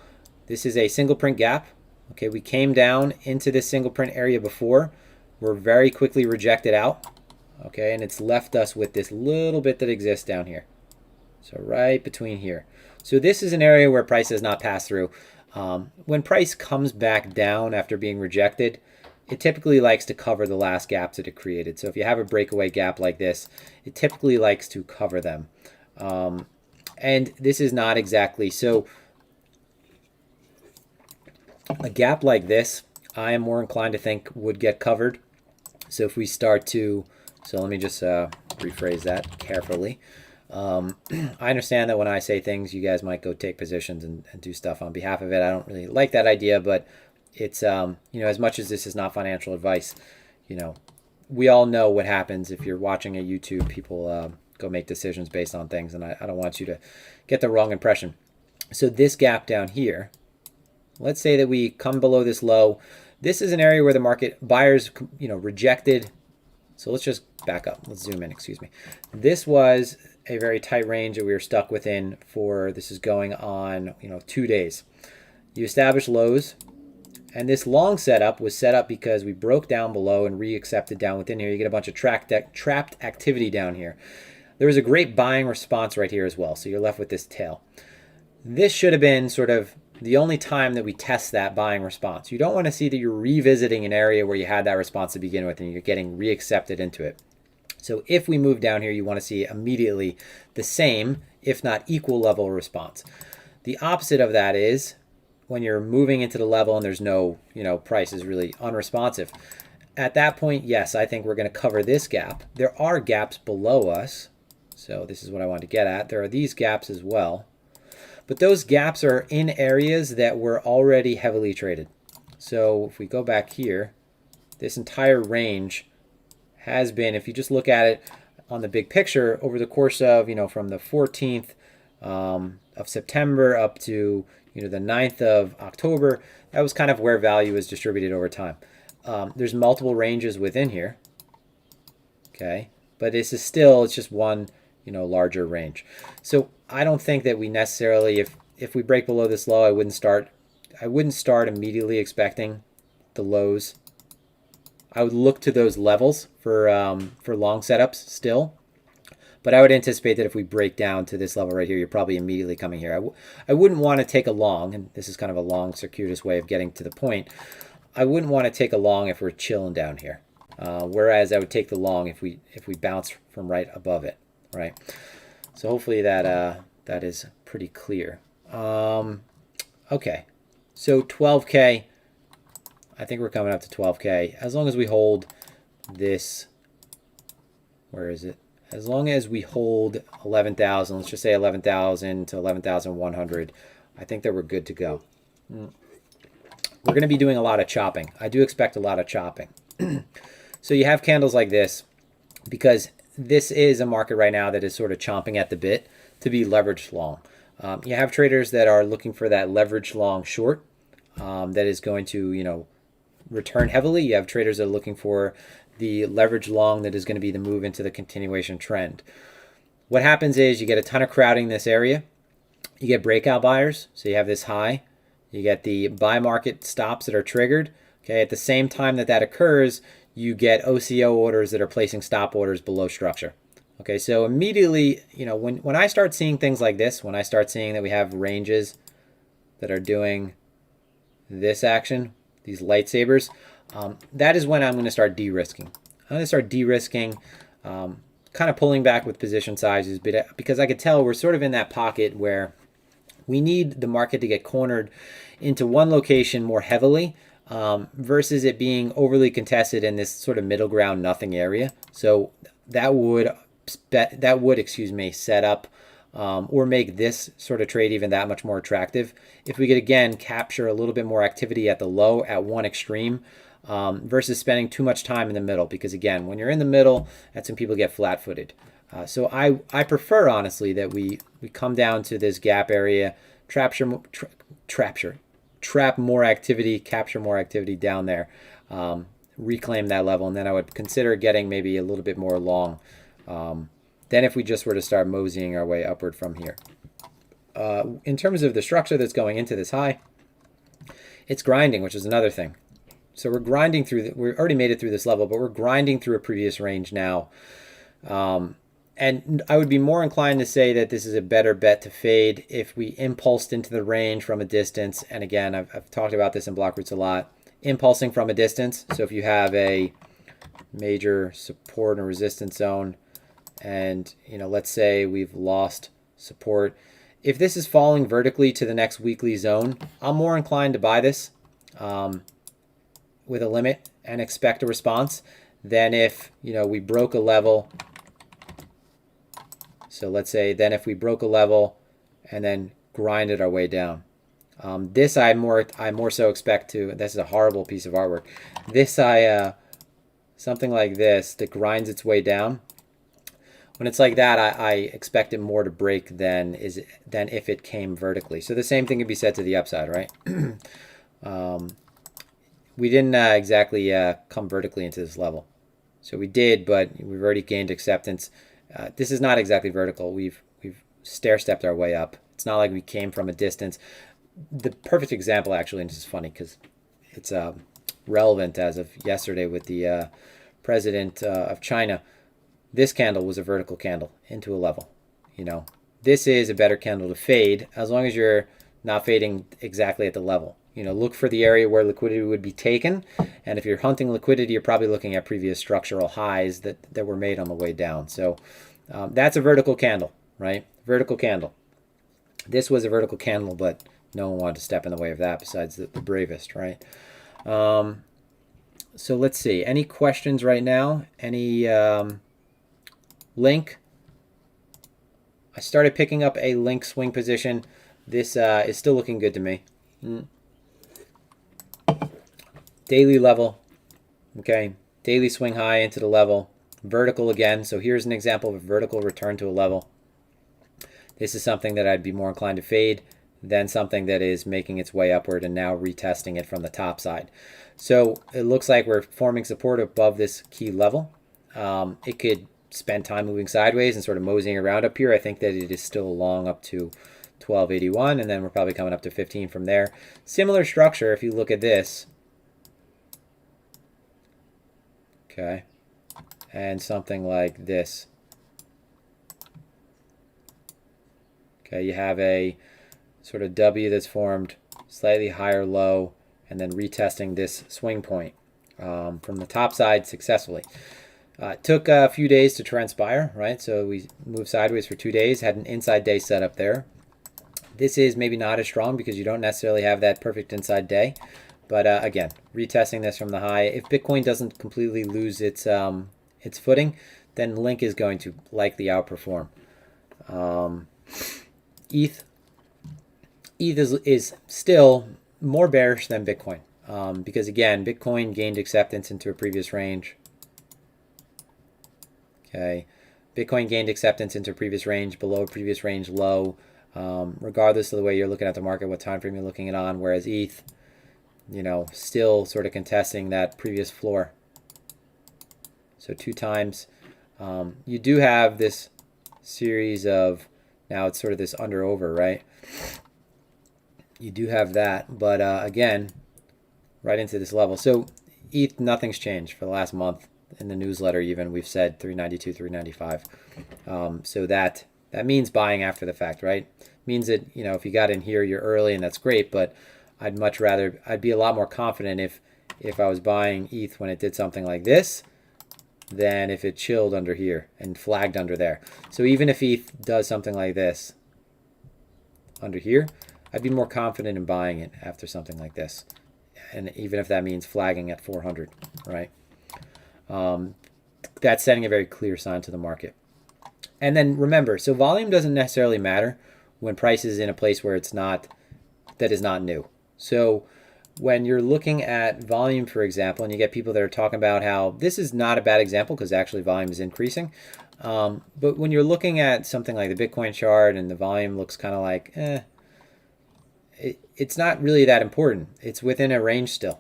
this is a single print gap. Okay, we came down into this single print area before. We're very quickly rejected out. Okay, and it's left us with this little bit that exists down here. So right between here. So this is an area where price has not passed through. When price comes back down after being rejected, it typically likes to cover the last gaps that it created. So if you have a breakaway gap like this, it typically likes to cover them. And this is not exactly so. A gap like this, I am more inclined to think would get covered. So if we start to, so let me just rephrase that carefully. I understand that when I say things, you guys might go take positions and do stuff on behalf of it. I don't really like that idea, but it's, as much as this is not financial advice, we all know what happens if you're watching a YouTube, people go make decisions based on things, and I don't want you to get the wrong impression. So this gap down here, let's say that we come below this low. This is an area where the market buyers, rejected. So let's just back up. Let's zoom in, excuse me. This was a very tight range that we were stuck within for, this is going on, 2 days. You establish lows, and this long setup was set up because we broke down below and re-accepted down within here. You get a bunch of trapped activity down here. There was a great buying response right here as well, so you're left with this tail. This should have been sort of the only time that we test that buying response. You don't want to see that you're revisiting an area where you had that response to begin with and you're getting re-accepted into it. So if we move down here, you want to see immediately the same, if not equal level response. The opposite of that is when you're moving into the level and there's no, price is really unresponsive. At that point, yes, I think we're going to cover this gap. There are gaps below us. So this is what I want to get at. There are these gaps as well. But those gaps are in areas that were already heavily traded. So if we go back here, this entire range has been, if you just look at it on the big picture, over the course of, from the 14th of September up to, the 9th of October, that was kind of where value is distributed over time. There's multiple ranges within here, okay? But this is still, it's just one, larger range. So I don't think that we necessarily, if we break below this low, I wouldn't start immediately expecting the lows. I would look to those levels for long setups still, but I would anticipate that if we break down to this level right here, you're probably immediately coming here. I wouldn't want to take a long, and this is kind of a long, circuitous way of getting to the point. I wouldn't want to take a long if we're chilling down here, whereas I would take the long if we bounce from right above it, right? So hopefully that is pretty clear. Okay, so 12K. I think we're coming up to 12K. As long as we hold this, where is it? As long as we hold 11,000, let's just say 11,000 to 11,100, I think that we're good to go. We're going to be doing a lot of chopping. I do expect a lot of chopping. So you have candles like this because this is a market right now that is sort of chomping at the bit to be leveraged long. You have traders that are looking for that leveraged long short that is going to, return heavily. You have traders that are looking for the leverage long that is going to be the move into the continuation trend. What happens is you get a ton of crowding in this area. You get breakout buyers, so you have this high. You get the buy market stops that are triggered. Okay, at the same time that that occurs, you get OCO orders that are placing stop orders below structure. Okay, so immediately, you know, when I start seeing things like this, when I start seeing that we have ranges that are doing this action, these lightsabers, that is when I'm going to start de-risking. I'm going to start de-risking, kind of pulling back with position sizes, because I could tell we're sort of in that pocket where we need the market to get cornered into one location more heavily, versus it being overly contested in this sort of middle ground nothing area. So that would set up, or make this sort of trade even that much more attractive if we could again capture a little bit more activity at the low at one extreme, versus spending too much time in the middle, because again, when you're in the middle, that's when people get flat-footed. So I prefer, honestly, that we come down to this gap area, trap more activity, capture more activity down there, reclaim that level, and then I would consider getting maybe a little bit more long than if we just were to start moseying our way upward from here. In terms of the structure that's going into this high, it's grinding, which is another thing. So we're grinding through, we already made it through this level, but we're grinding through a previous range now. And I would be more inclined to say that this is a better bet to fade if we impulsed into the range from a distance. And again, I've talked about this in block routes a lot. Impulsing from a distance. So if you have a major support and resistance zone, and you know, let's say we've lost support. If this is falling vertically to the next weekly zone, I'm more inclined to buy this with a limit and expect a response than if, you know, we broke a level. So let's say then if we broke a level and then grinded our way down. This I more so expect to, this is a horrible piece of artwork. This something like this that grinds its way down. When it's like that, I expect it more to break than if it came vertically. So the same thing can be said to the upside, right? We didn't exactly come vertically into this level. So we did, but we've already gained acceptance. This is not exactly vertical. We've stair-stepped our way up. It's not like we came from a distance. The perfect example, actually, and this is funny because it's relevant as of yesterday with the president of China. This candle was a vertical candle into a level. You know, this is a better candle to fade as long as you're not fading exactly at the level. You know, look for the area where liquidity would be taken. And if you're hunting liquidity, you're probably looking at previous structural highs that were made on the way down. So that's a vertical candle, right? Vertical candle. This was a vertical candle, but no one wanted to step in the way of that besides the bravest, right? So let's see. Any questions right now? Any link? I started picking up a link swing position. This is still looking good to me. Daily level, okay, daily swing high into the level, vertical again. So here's an example of a vertical return to a level. This is something that I'd be more inclined to fade than something that is making its way upward and now retesting it from the top side. So it looks like we're forming support above this key level. It could spend time moving sideways and sort of moseying around up here. I think that it is still long up to 1281, and then we're probably coming up to 15 from there. Similar structure if you look at this. Okay, and something like this. Okay, you have a sort of W that's formed, slightly higher low, and then retesting this swing point from the top side successfully. It took a few days to transpire, right? So we moved sideways for 2 days, had an inside day set up there. This is maybe not as strong because you don't necessarily have that perfect inside day. But again, retesting this from the high. If Bitcoin doesn't completely lose its footing, then Link is going to likely outperform. ETH is still more bearish than Bitcoin because again, Bitcoin gained acceptance into a previous range. Okay, Bitcoin gained acceptance into a previous range, below a previous range low, regardless of the way you're looking at the market, what time frame you're looking at on. Whereas ETH, you know, still sort of contesting that previous floor. So 2 times. You do have this series of, now it's sort of this under over, right? You do have that, but again, right into this level. So ETH, nothing's changed for the last month. In the newsletter, even we've said 392, 395. So that means buying after the fact, right? Means that, you know, if you got in here, you're early, and that's great. But I'd be a lot more confident if I was buying ETH when it did something like this than if it chilled under here and flagged under there. So even if ETH does something like this under here, I'd be more confident in buying it after something like this. And even if that means flagging at 400, right? That's sending a very clear sign to the market. And then remember, so volume doesn't necessarily matter when price is in a place where it's not, that is not new. So when you're looking at volume, for example, and you get people that are talking about how this is not a bad example because actually volume is increasing. But when you're looking at something like the Bitcoin chart and the volume looks kind of like, it's not really that important. It's within a range still.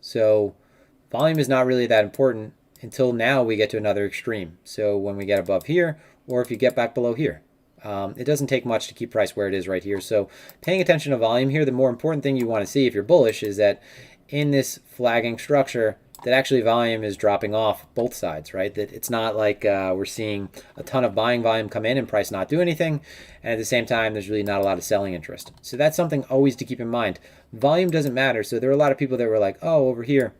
So volume is not really that important until now we get to another extreme. So when we get above here, or if you get back below here, it doesn't take much to keep price where it is right here. So paying attention to volume here, the more important thing you want to see if you're bullish is that in this flagging structure, that actually volume is dropping off both sides, right? That it's not like we're seeing a ton of buying volume come in and price not do anything. And at the same time, there's really not a lot of selling interest. So that's something always to keep in mind. Volume doesn't matter. So there are a lot of people that were like, oh, over here,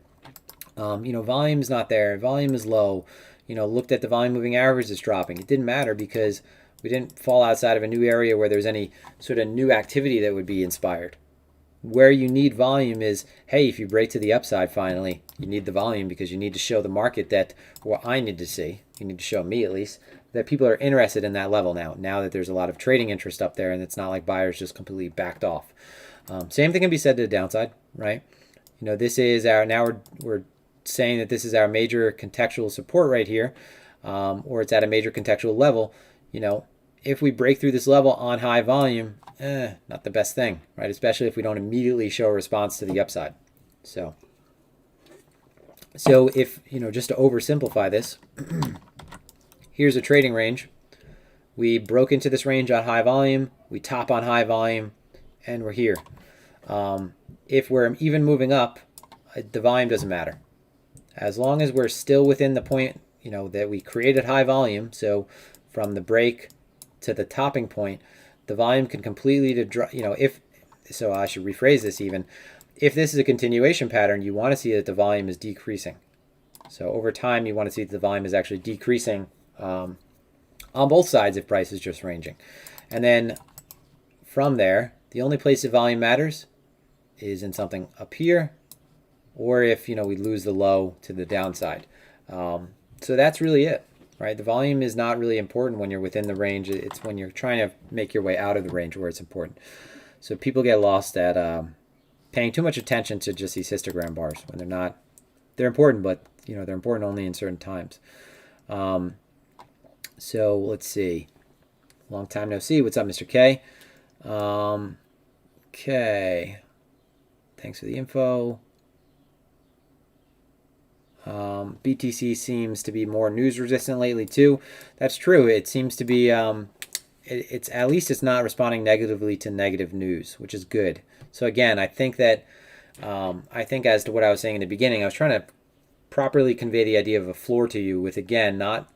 you know, volume's not there. Volume is low. You know, looked at the volume moving average is dropping. It didn't matter because we didn't fall outside of a new area where there's any sort of new activity that would be inspired. Where you need volume is, hey, if you break to the upside finally, you need the volume because you need to show the market that, what I need to see, you need to show me at least, that people are interested in that level now that there's a lot of trading interest up there and it's not like buyers just completely backed off. Same thing can be said to the downside, right? You know, this is our, now we're saying that this is our major contextual support right here, or it's at a major contextual level. You know, if we break through this level on high volume, not the best thing, right? Especially if we don't immediately show a response to the upside. So if, you know, just to oversimplify this, here's a trading range. We broke into this range on high volume, we top on high volume, and we're here. If we're even moving up, the volume doesn't matter. As long as we're still within the point, you know, that we created high volume, so from the break to the topping point, the volume can completely, you know, so I should rephrase this even. If this is a continuation pattern, you want to see that the volume is decreasing. So over time, you want to see that the volume is actually decreasing on both sides if price is just ranging. And then from there, the only place that volume matters is in something up here, or if, you know, we lose the low to the downside. So that's really it, right? The volume is not really important when you're within the range. It's when you're trying to make your way out of the range where it's important. So people get lost at paying too much attention to just these histogram bars when they're not. They're important, but, you know, they're important only in certain times. So let's see. Long time no see. What's up, Mr. K? Okay. Thanks for the info. BTC seems to be more news resistant lately too. That's true. It seems to be, it's at least it's not responding negatively to negative news, which is good. So again, I think that, I think as to what I was saying in the beginning, I was trying to properly convey the idea of a floor to you with, again, not,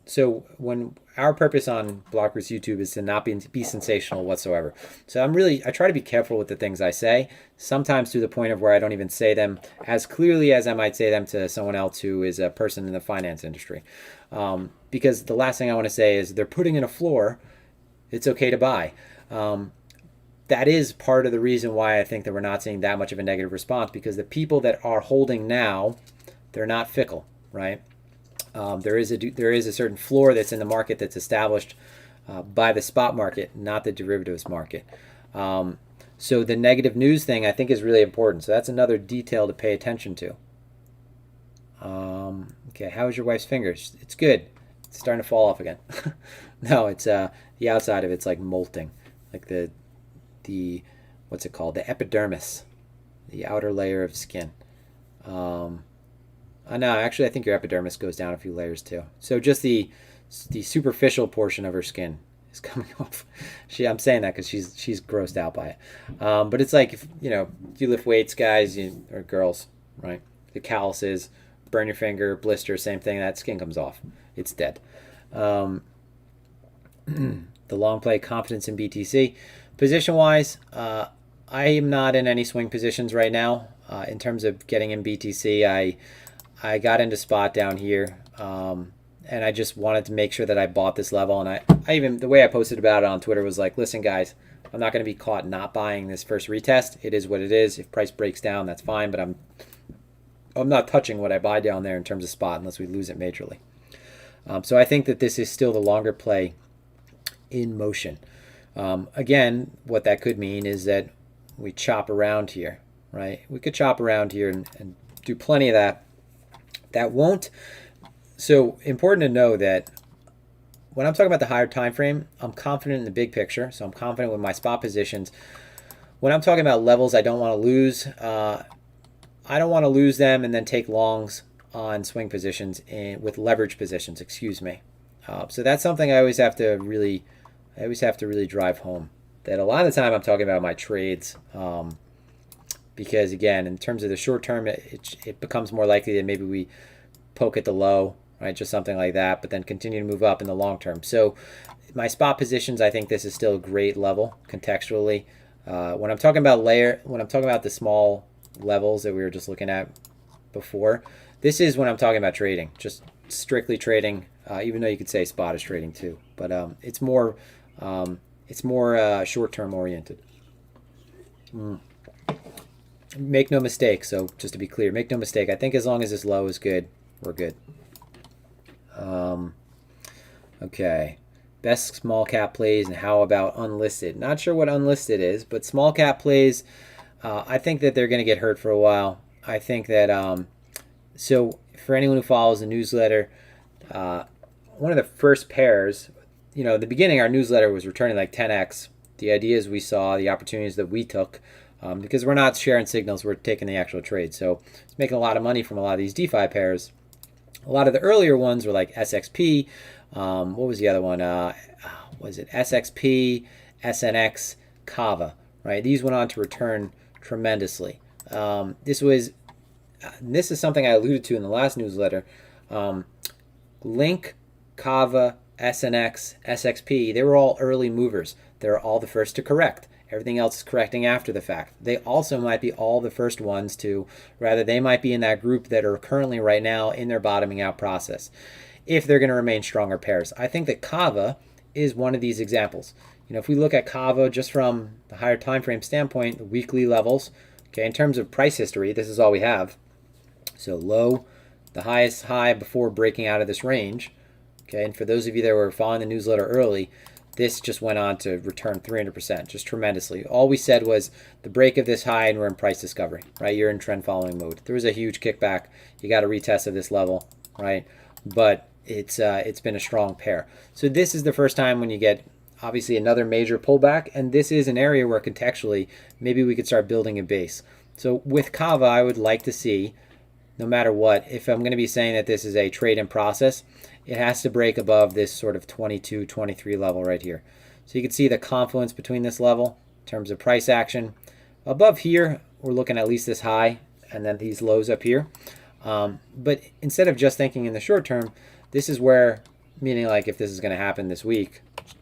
so when our purpose on Blockers YouTube is to not be sensational whatsoever. So I try to be careful with the things I say, sometimes to the point of where I don't even say them as clearly as I might say them to someone else who is a person in the finance industry. Because the last thing I want to say is they're putting in a floor, it's okay to buy. That is part of the reason why I think that we're not seeing that much of a negative response, because the people that are holding now, they're not fickle, right? There is a certain floor that's in the market that's established by the spot market, not the derivatives market. So the negative news thing I think is really important. So that's another detail to pay attention to. Okay, how is your wife's fingers? It's good. It's starting to fall off again. No, it's the outside of it's like molting, like the what's it called? The epidermis, the outer layer of skin. No, actually, I think your epidermis goes down a few layers too. So just the superficial portion of her skin is coming off. I'm saying that because she's grossed out by it. But it's like, if you lift weights, guys, or girls, right? The calluses, burn your finger, blister, same thing. That skin comes off. It's dead. The long play, confidence in BTC. Position wise, I am not in any swing positions right now. In terms of getting in BTC, I got into spot down here. And I just wanted to make sure that I bought this level. And I even, the way I posted about it on Twitter was like, listen, guys, I'm not going to be caught not buying this first retest. It is what it is. If price breaks down, that's fine. But I'm not touching what I buy down there in terms of spot unless we lose it majorly. So I think that this is still the longer play in motion. Again, what that could mean is that we chop around here, right? We could chop around here and do plenty of that. That won't. So important to know that when I'm talking about the higher time frame, I'm confident in the big picture. So I'm confident with my spot positions. When I'm talking about levels I don't want to lose, I don't want to lose them and then take longs on swing positions with leverage positions, excuse me. So that's something I always have to really drive home. That a lot of the time I'm talking about my trades, because again, in terms of the short term, it becomes more likely that maybe we poke at the low, right? Just something like that, but then continue to move up in the long term. So my spot positions, I think this is still a great level contextually. When I'm talking about the small levels that we were just looking at before, this is when I'm talking about trading, just strictly trading, even though you could say spot is trading too, but it's more short-term oriented. Make no mistake. So just to be clear, make no mistake. I think as long as this low is good, we're good. Okay. Best small cap plays and how about unlisted? Not sure what unlisted is, but small cap plays, I think that they're going to get hurt for a while. I think that, so for anyone who follows the newsletter, one of the first pairs, at the beginning, our newsletter was returning like 10x. The ideas we saw, the opportunities that we took, because we're not sharing signals, we're taking the actual trade. So it's making a lot of money from a lot of these DeFi pairs. A lot of the earlier ones were like SXP. What was the other one? Was it SXP, SNX, Kava, right? These went on to return tremendously. This is something I alluded to in the last newsletter. Link, Kava, SNX, SXP, they were all early movers. They're all the first to correct. Everything else is correcting after the fact. They also might be all the first ones to, they might be in that group that are currently right now in their bottoming out process, if they're going to remain stronger pairs. I think that Kava is one of these examples. If we look at Kava just from the higher time frame standpoint, the weekly levels, okay, in terms of price history, this is all we have. So low, the highest high before breaking out of this range. Okay, and for those of you that were following the newsletter early, this just went on to return 300%, just tremendously. All we said was the break of this high and we're in price discovery, right? You're in trend following mode. There was a huge kickback. You got a retest of this level, right? But it's been a strong pair. So this is the first time when you get obviously another major pullback, and this is an area where contextually maybe we could start building a base. So with Kava, I would like to see, no matter what, if I'm going to be saying that this is a trade in process, it has to break above this sort of 22, 23 level right here. So you can see the confluence between this level in terms of price action. Above here, we're looking at least this high and then these lows up here. But instead of just thinking in the short term, this is where, meaning like if this is going to happen this week, that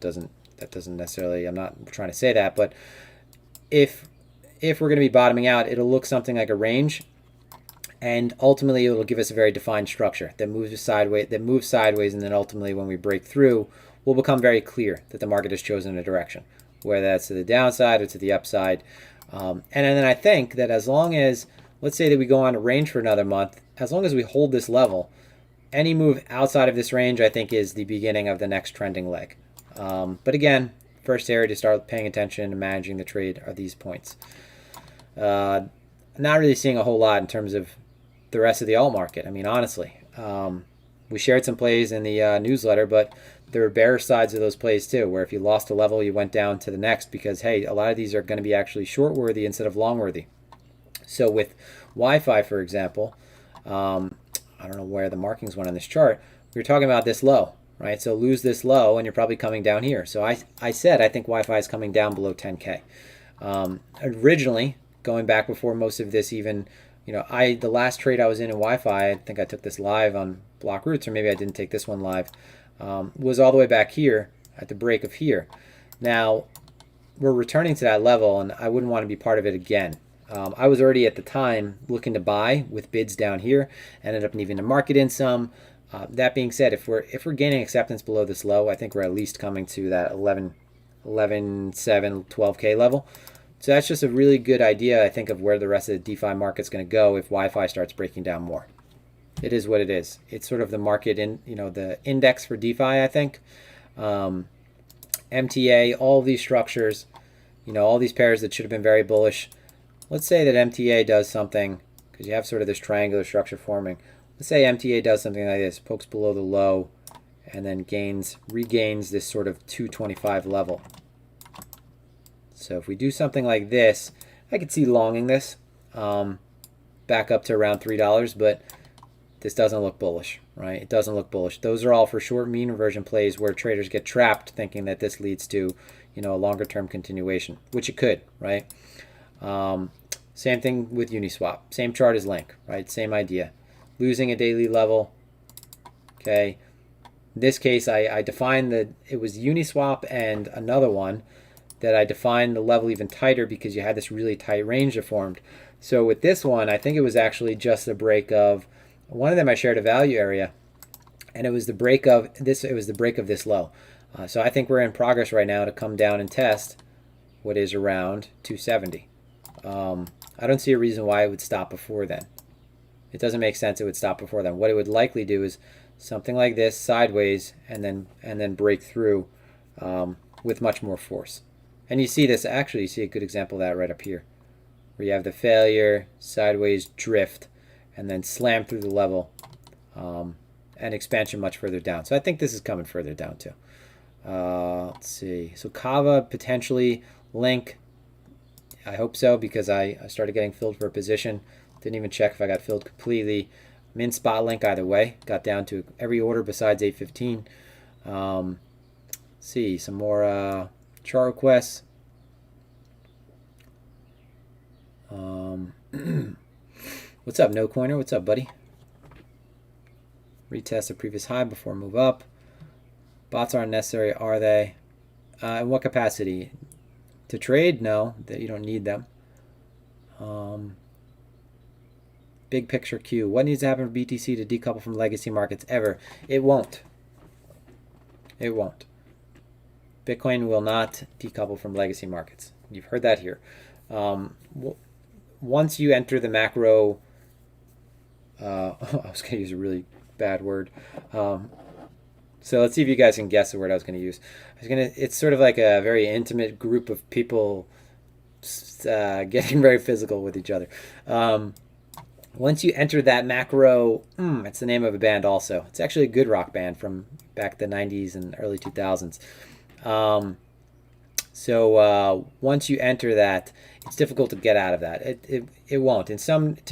doesn't necessarily, I'm not trying to say that, but if we're going to be bottoming out, it'll look something like a range. And ultimately, it will give us a very defined structure that moves sideways, and then ultimately, when we break through, will become very clear that the market has chosen a direction, whether that's to the downside or to the upside. And then I think that as long as, let's say that we go on a range for another month, as long as we hold this level, any move outside of this range, I think, is the beginning of the next trending leg. But again, first area to start paying attention and managing the trade are these points. Not really seeing a whole lot in terms of the rest of the alt market. I mean, honestly, we shared some plays in the newsletter, but there were bearish sides of those plays too, where if you lost a level, you went down to the next because, hey, a lot of these are going to be actually short-worthy instead of long-worthy. So with Wi-Fi, for example, I don't know where the markings went on this chart. We were talking about this low, right? So lose this low, and you're probably coming down here. So I said I think Wi-Fi is coming down below 10K. Originally, going back before most of this even, the last trade I was in Wi-Fi, I think I took this live on Block Roots, or maybe I didn't take this one live, was all the way back here at the break of here. Now, we're returning to that level, and I wouldn't want to be part of it again. I was already at the time looking to buy with bids down here, ended up needing to market in some. That being said, if we're gaining acceptance below this low, I think we're at least coming to that 11.7, 12K level. So that's just a really good idea, I think, of where the rest of the DeFi market's going to go if Wi-Fi starts breaking down more. It is what it is. It's sort of the market in, the index for DeFi, I think. MTA, all of these structures, all these pairs that should have been very bullish. Let's say that MTA does something, because you have sort of this triangular structure forming. Let's say MTA does something like this, pokes below the low, and then regains this sort of 225 level. So if we do something like this, I could see longing this back up to around $3, but this doesn't look bullish, right? It doesn't look bullish. Those are all for short mean reversion plays where traders get trapped thinking that this leads to, a longer term continuation, which it could, right? Same thing with Uniswap. Same chart as Link, right? Same idea. Losing a daily level. Okay. In this case, I defined that it was Uniswap and another one that I defined the level even tighter because you had this really tight range that formed. So with this one, I think it was actually just the break of one of them. I shared a value area, and it was the break of this. It was the break of this low. So I think we're in progress right now to come down and test what is around 270. I don't see a reason why it would stop before then. It doesn't make sense it would stop before then. What it would likely do is something like this sideways and then break through with much more force. And you see this, actually you see a good example of that right up here, where you have the failure, sideways drift, and then slam through the level, and expansion much further down. So I think this is coming further down too. Let's see. So Kava, potentially. Link, I hope so, because I started getting filled for a position. Didn't even check if I got filled completely. I'm in spot Link either way. Got down to every order besides 815. Let's see, some more chart requests. What's up, No Coiner? What's up, buddy? Retest the previous high before move up. Bots aren't necessary, are they? In what capacity? To trade? No, that you don't need them. Big picture Q. What needs to happen for BTC to decouple from legacy markets ever? It won't. It won't. Bitcoin will not decouple from legacy markets. You've heard that here. Once you enter the macro, I was going to use a really bad word. So let's see if you guys can guess the word I was going to use. It's sort of like a very intimate group of people getting very physical with each other. Once you enter that macro, it's the name of a band also. It's actually a good rock band from back the 90s and early 2000s. So once you enter that, it's difficult to get out of that. It won't. To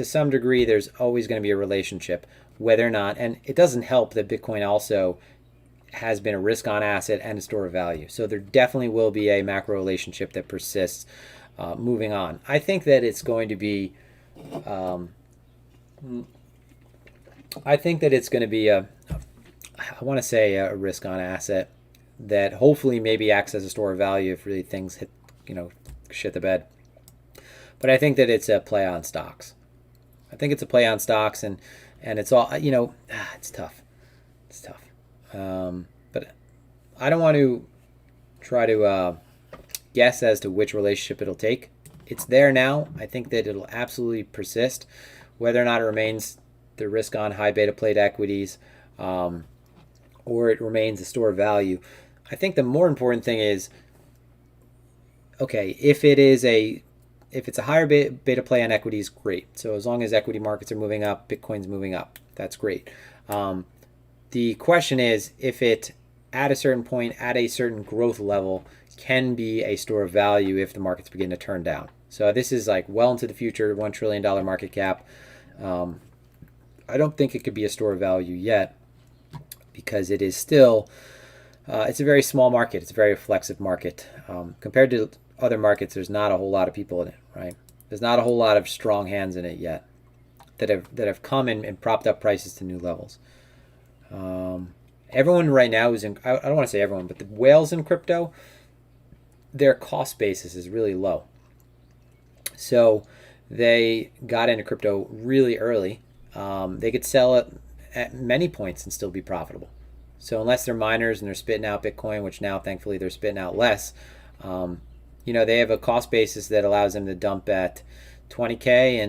some degree, there's always going to be a relationship, whether or not, and it doesn't help that Bitcoin also has been a risk-on asset and a store of value. So there definitely will be a macro relationship that persists moving on. I think that it's going to be, I want to say a risk-on asset that hopefully maybe acts as a store of value if really things hit, shit the bed. But I think that it's a play on stocks. I think it's a play on stocks, and it's all, it's tough. It's tough. But I don't want to try to guess as to which relationship it'll take. It's there now. I think that it'll absolutely persist. Whether or not it remains the risk on high beta played equities, or it remains a store of value. I think the more important thing is, okay, if it's a higher beta play on equities, great. So as long as equity markets are moving up, Bitcoin's moving up, that's great. The question is, if it at a certain point, at a certain growth level, can be a store of value if the markets begin to turn down. So this is like well into the future, $1 trillion market cap. I don't think it could be a store of value yet, because it is still, it's a very small market. It's a very reflexive market. Compared to other markets, there's not a whole lot of people in it, right? There's not a whole lot of strong hands in it yet that have come and propped up prices to new levels. Everyone right now is in, I don't want to say everyone, but the whales in crypto, their cost basis is really low. So they got into crypto really early. They could sell it at many points and still be profitable. So unless they're miners and they're spitting out Bitcoin, which now thankfully they're spitting out less, they have a cost basis that allows them to dump at 20K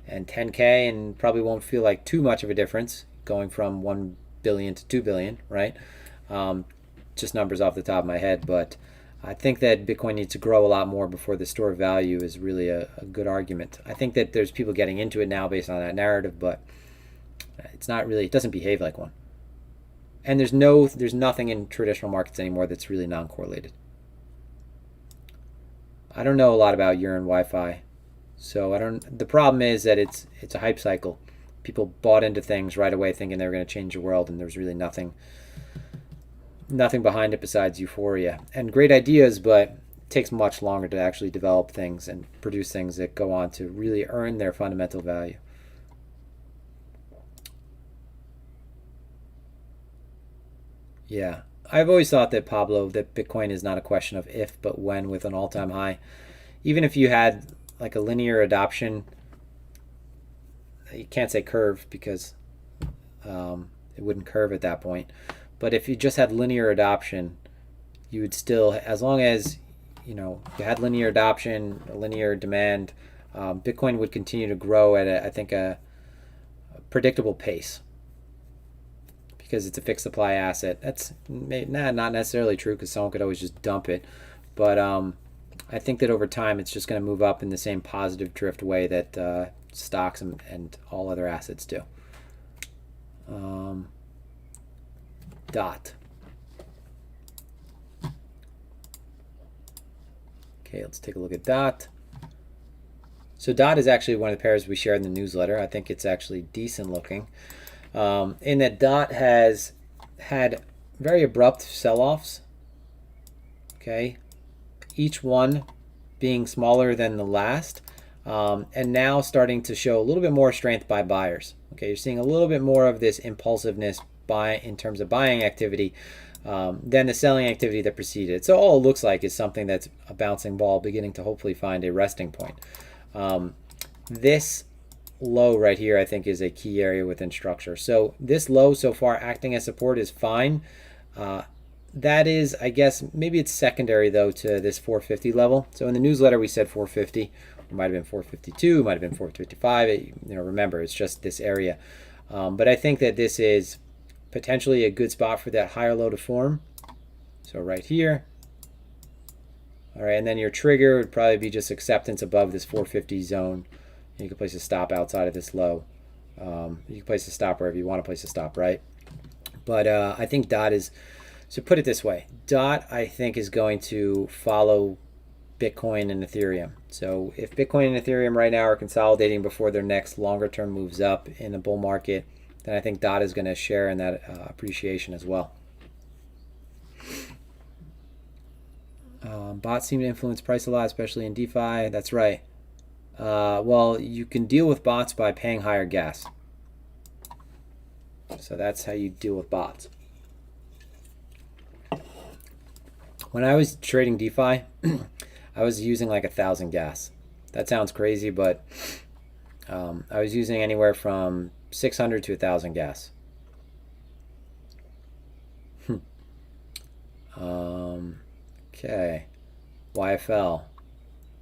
and 10K and probably won't feel like too much of a difference going from 1 billion to 2 billion, right? Just numbers off the top of my head, but I think that Bitcoin needs to grow a lot more before the store of value is really a good argument. I think that there's people getting into it now based on that narrative, but it's not really, it doesn't behave like one. And there's nothing in traditional markets anymore that's really non-correlated. I don't know a lot about urine Wi-Fi, so the problem is that it's a hype cycle. People bought into things right away thinking they were going to change the world, and there's really nothing behind it besides euphoria and great ideas, but it takes much longer to actually develop things and produce things that go on to really earn their fundamental value. Yeah, I've always thought that, Pablo, that Bitcoin is not a question of if but when with an all-time high. Even if you had like a linear adoption, you can't say curve because it wouldn't curve at that point. But if you just had linear adoption, you would still, as long as you had linear adoption, linear demand, Bitcoin would continue to grow at I think a predictable pace because it's a fixed supply asset. That's not necessarily true because someone could always just dump it, but I think that over time it's just going to move up in the same positive drift way that stocks and all other assets do. DOT. Okay, let's take a look at DOT. So DOT is actually one of the pairs we shared in the newsletter. I think it's actually decent looking. In that DOT has had very abrupt sell-offs. Okay, each one being smaller than the last, and now starting to show a little bit more strength by buyers. Okay, you're seeing a little bit more of this impulsiveness in terms of buying activity than the selling activity that preceded it. So all it looks like is something that's a bouncing ball beginning to hopefully find a resting point. This low right here I think is a key area within structure. So this low so far acting as support is fine. That is, I guess, maybe it's secondary though to this 450 level. So in the newsletter we said 450, it might have been 452, might have been 455. Remember, it's just this area. But I think that this is potentially a good spot for that higher low to form. So right here. All right, and then your trigger would probably be just acceptance above this 450 zone. You can place a stop outside of this low. You can place a stop wherever you want to place a stop, right? But I think DOT is, so put it this way, DOT I think is going to follow Bitcoin and Ethereum. So if Bitcoin and Ethereum right now are consolidating before their next longer term moves up in a bull market, then I think DOT is going to share in that appreciation as well. Bots seem to influence price a lot, especially in DeFi. That's right. Well, you can deal with bots by paying higher gas. So that's how you deal with bots. When I was trading DeFi, I was using like 1,000 gas. That sounds crazy, but I was using anywhere from 600 to 1,000 gas. Okay, YFL.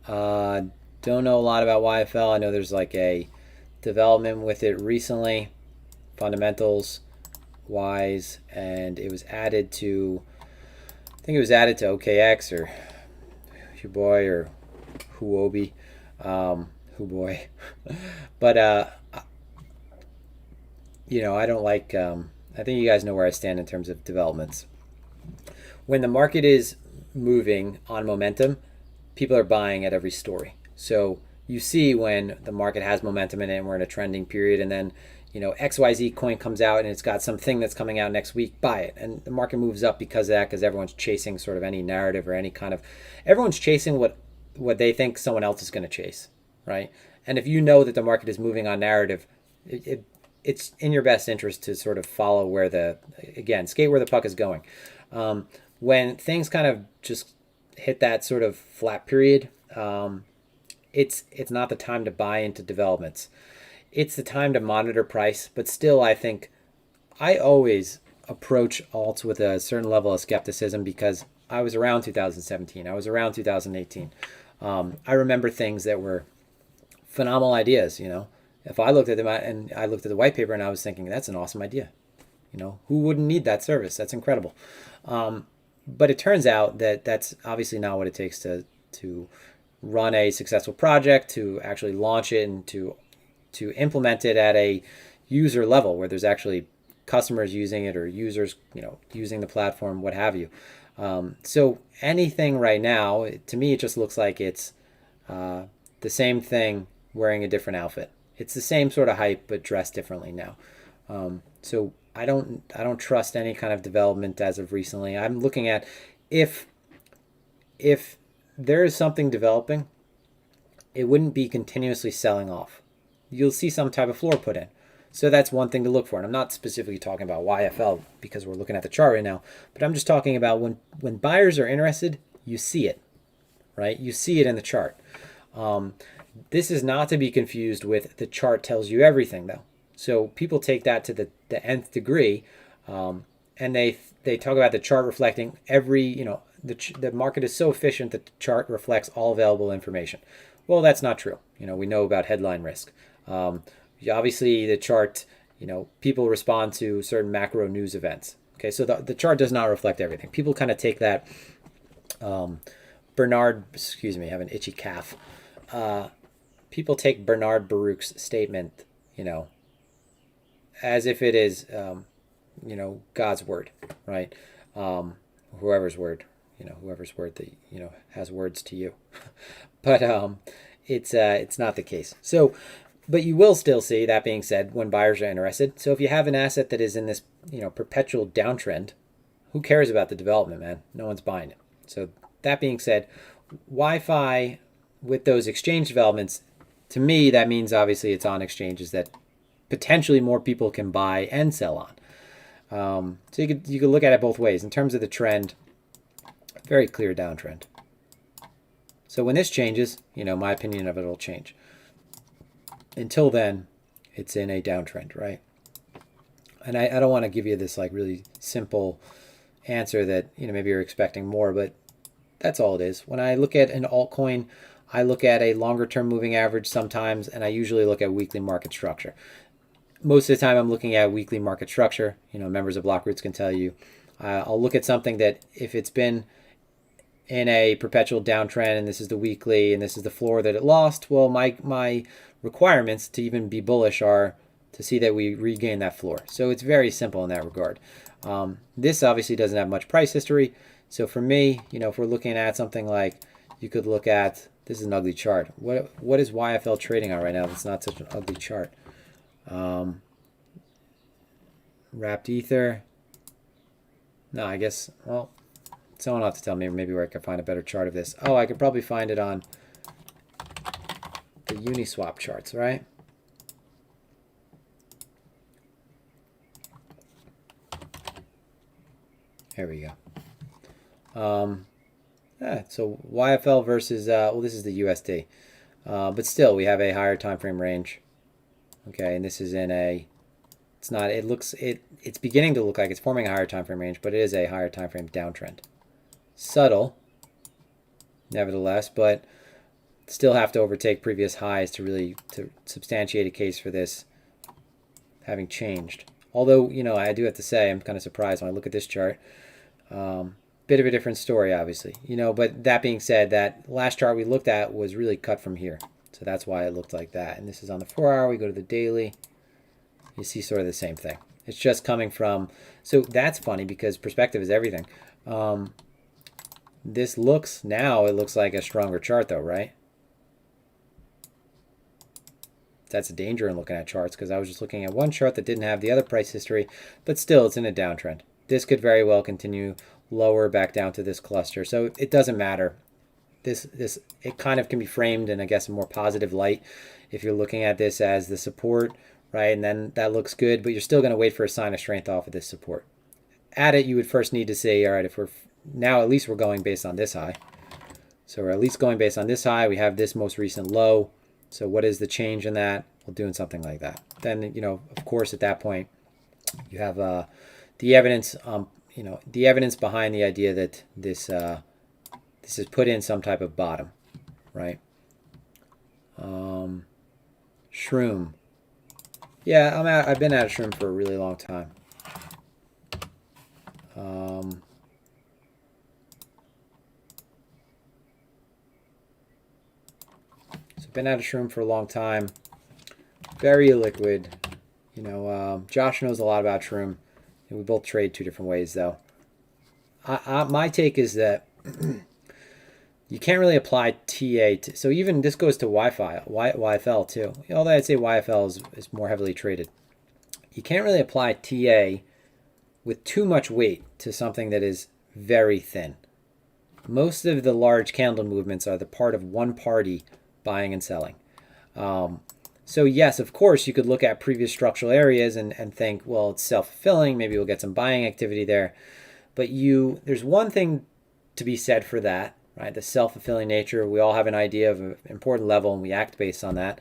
Don't know a lot about YFL. I know there's like a development with it recently, fundamentals wise, and it was added to, I think it was added to OKX or Huboy or Huobi, Huboy. But I don't like. I think you guys know where I stand in terms of developments. When the market is moving on momentum, people are buying at every story. So you see when the market has momentum in it and we're in a trending period, and then XYZ coin comes out and it's got something that's coming out next week, buy it. And the market moves up because of that, because everyone's chasing sort of any narrative or any kind of, everyone's chasing what they think someone else is going to chase, right? And if you know that the market is moving on narrative, it's in your best interest to sort of follow skate where the puck is going. When things kind of just hit that sort of flat period, it's not the time to buy into developments. It's the time to monitor price, but still, I think I always approach alts with a certain level of skepticism because I was around 2017. I was around 2018. I remember things that were phenomenal ideas. If I looked at them and I looked at the white paper and I was thinking, that's an awesome idea. Who wouldn't need that service? That's incredible. But it turns out that that's obviously not what it takes to run a successful project, to actually launch it, and to implement it at a user level where there's actually customers using it or users, using the platform, what have you. So anything right now, to me, it just looks like it's the same thing wearing a different outfit. It's the same sort of hype, but dressed differently now. So I don't trust any kind of development as of recently. I'm looking at if there is something developing, it wouldn't be continuously selling off. You'll see some type of floor put in. So that's one thing to look for. And I'm not specifically talking about YFL because we're looking at the chart right now, but I'm just talking about when buyers are interested, you see it, right? You see it in the chart. This is not to be confused with the chart tells you everything, though. So people take that to the nth degree, and they talk about the chart reflecting every, the market is so efficient that the chart reflects all available information. Well, that's not true. We know about headline risk. Obviously, the chart, people respond to certain macro news events. Okay, so the chart does not reflect everything. People kind of take that, excuse me, I have an itchy calf. People take Bernard Baruch's statement, as if it is, God's word, right? Whoever's word that, has words to you. But it's not the case. So, but you will still see, that being said, when buyers are interested. So if you have an asset that is in this, perpetual downtrend, who cares about the development, man? No one's buying it. So that being said, Wi-Fi with those exchange developments, to me, that means obviously it's on exchanges that potentially more people can buy and sell on. So you could look at it both ways. In terms of the trend, very clear downtrend. So when this changes, my opinion of it will change. Until then, it's in a downtrend, right? And I don't want to give you this like really simple answer that, maybe you're expecting more, but that's all it is. When I look at an altcoin, I look at a longer term moving average sometimes, and I usually look at weekly market structure. Most of the time I'm looking at weekly market structure. Members of Blockroots can tell you. I'll look at something that if it's been in a perpetual downtrend and this is the weekly and this is the floor that it lost, well, my requirements to even be bullish are to see that we regain that floor. So it's very simple in that regard. This obviously doesn't have much price history. So for me, if we're looking at something like, you could look at, this is an ugly chart. What is YFL trading on right now? That's not such an ugly chart. Wrapped Ether. No, I guess, well, someone will have to tell me maybe where I can find a better chart of this. Oh, I could probably find it on the Uniswap charts, right? Here we go. So YFL versus, well, this is the USD. But still, we have a higher time frame range. Okay, and this is in a, it's beginning to look like it's forming a higher time frame range, but it is a higher time frame downtrend. Subtle, nevertheless, but still have to overtake previous highs to substantiate a case for this having changed. Although, I do have to say, I'm kind of surprised when I look at this chart. Bit of a different story, obviously. But that being said, that last chart we looked at was really cut from here. So that's why it looked like that. And this is on the 4-hour. We go to the daily. You see sort of the same thing. It's just coming from, so that's funny because perspective is everything. This looks, now it looks like a stronger chart though, right? that's a danger in looking at charts, because I was just looking at one chart that didn't have the other price history, but still it's in a downtrend. This could very well continue lower back down to this cluster. So it doesn't matter. It kind of can be framed in, I guess, a more positive light if you're looking at this as the support, right? And then that looks good, but you're still going to wait for a sign of strength off of this support. At it, you would first need to say, all right, if we're now, at least we're going based on this high. So we're at least going based on this high. We have this most recent low. So what is the change in that? Well, doing something like that. Then, of course, at that point, you have the evidence, the evidence behind the idea that this is put in some type of bottom, right? Shroom. Yeah, I've been at a shroom for a really long time. So been at a shroom for a long time. Very illiquid. Josh knows a lot about shroom. And we both trade two different ways, though. My take is that you can't really apply TA to, so even this goes to YFL too. Although I'd say YFL is more heavily traded. You can't really apply TA with too much weight to something that is very thin. Most of the large candle movements are the part of one party buying and selling. So yes, of course, you could look at previous structural areas and think, well, it's self-fulfilling. Maybe we'll get some buying activity there. But there's one thing to be said for that, right? The self-fulfilling nature. We all have an idea of an important level and we act based on that.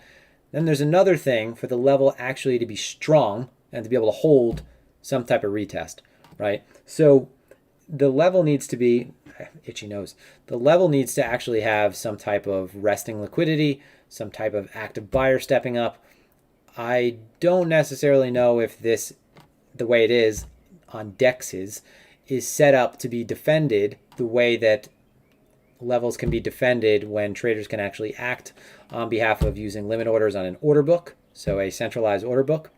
Then there's another thing for the level actually to be strong and to be able to hold some type of retest, right? So the level needs to be, itchy nose, the level needs to actually have some type of resting liquidity, some type of active buyer stepping up. I don't necessarily know if this, the way it is on DEXs, is set up to be defended the way that levels can be defended when traders can actually act on behalf of using limit orders on an order book, so a centralized order book,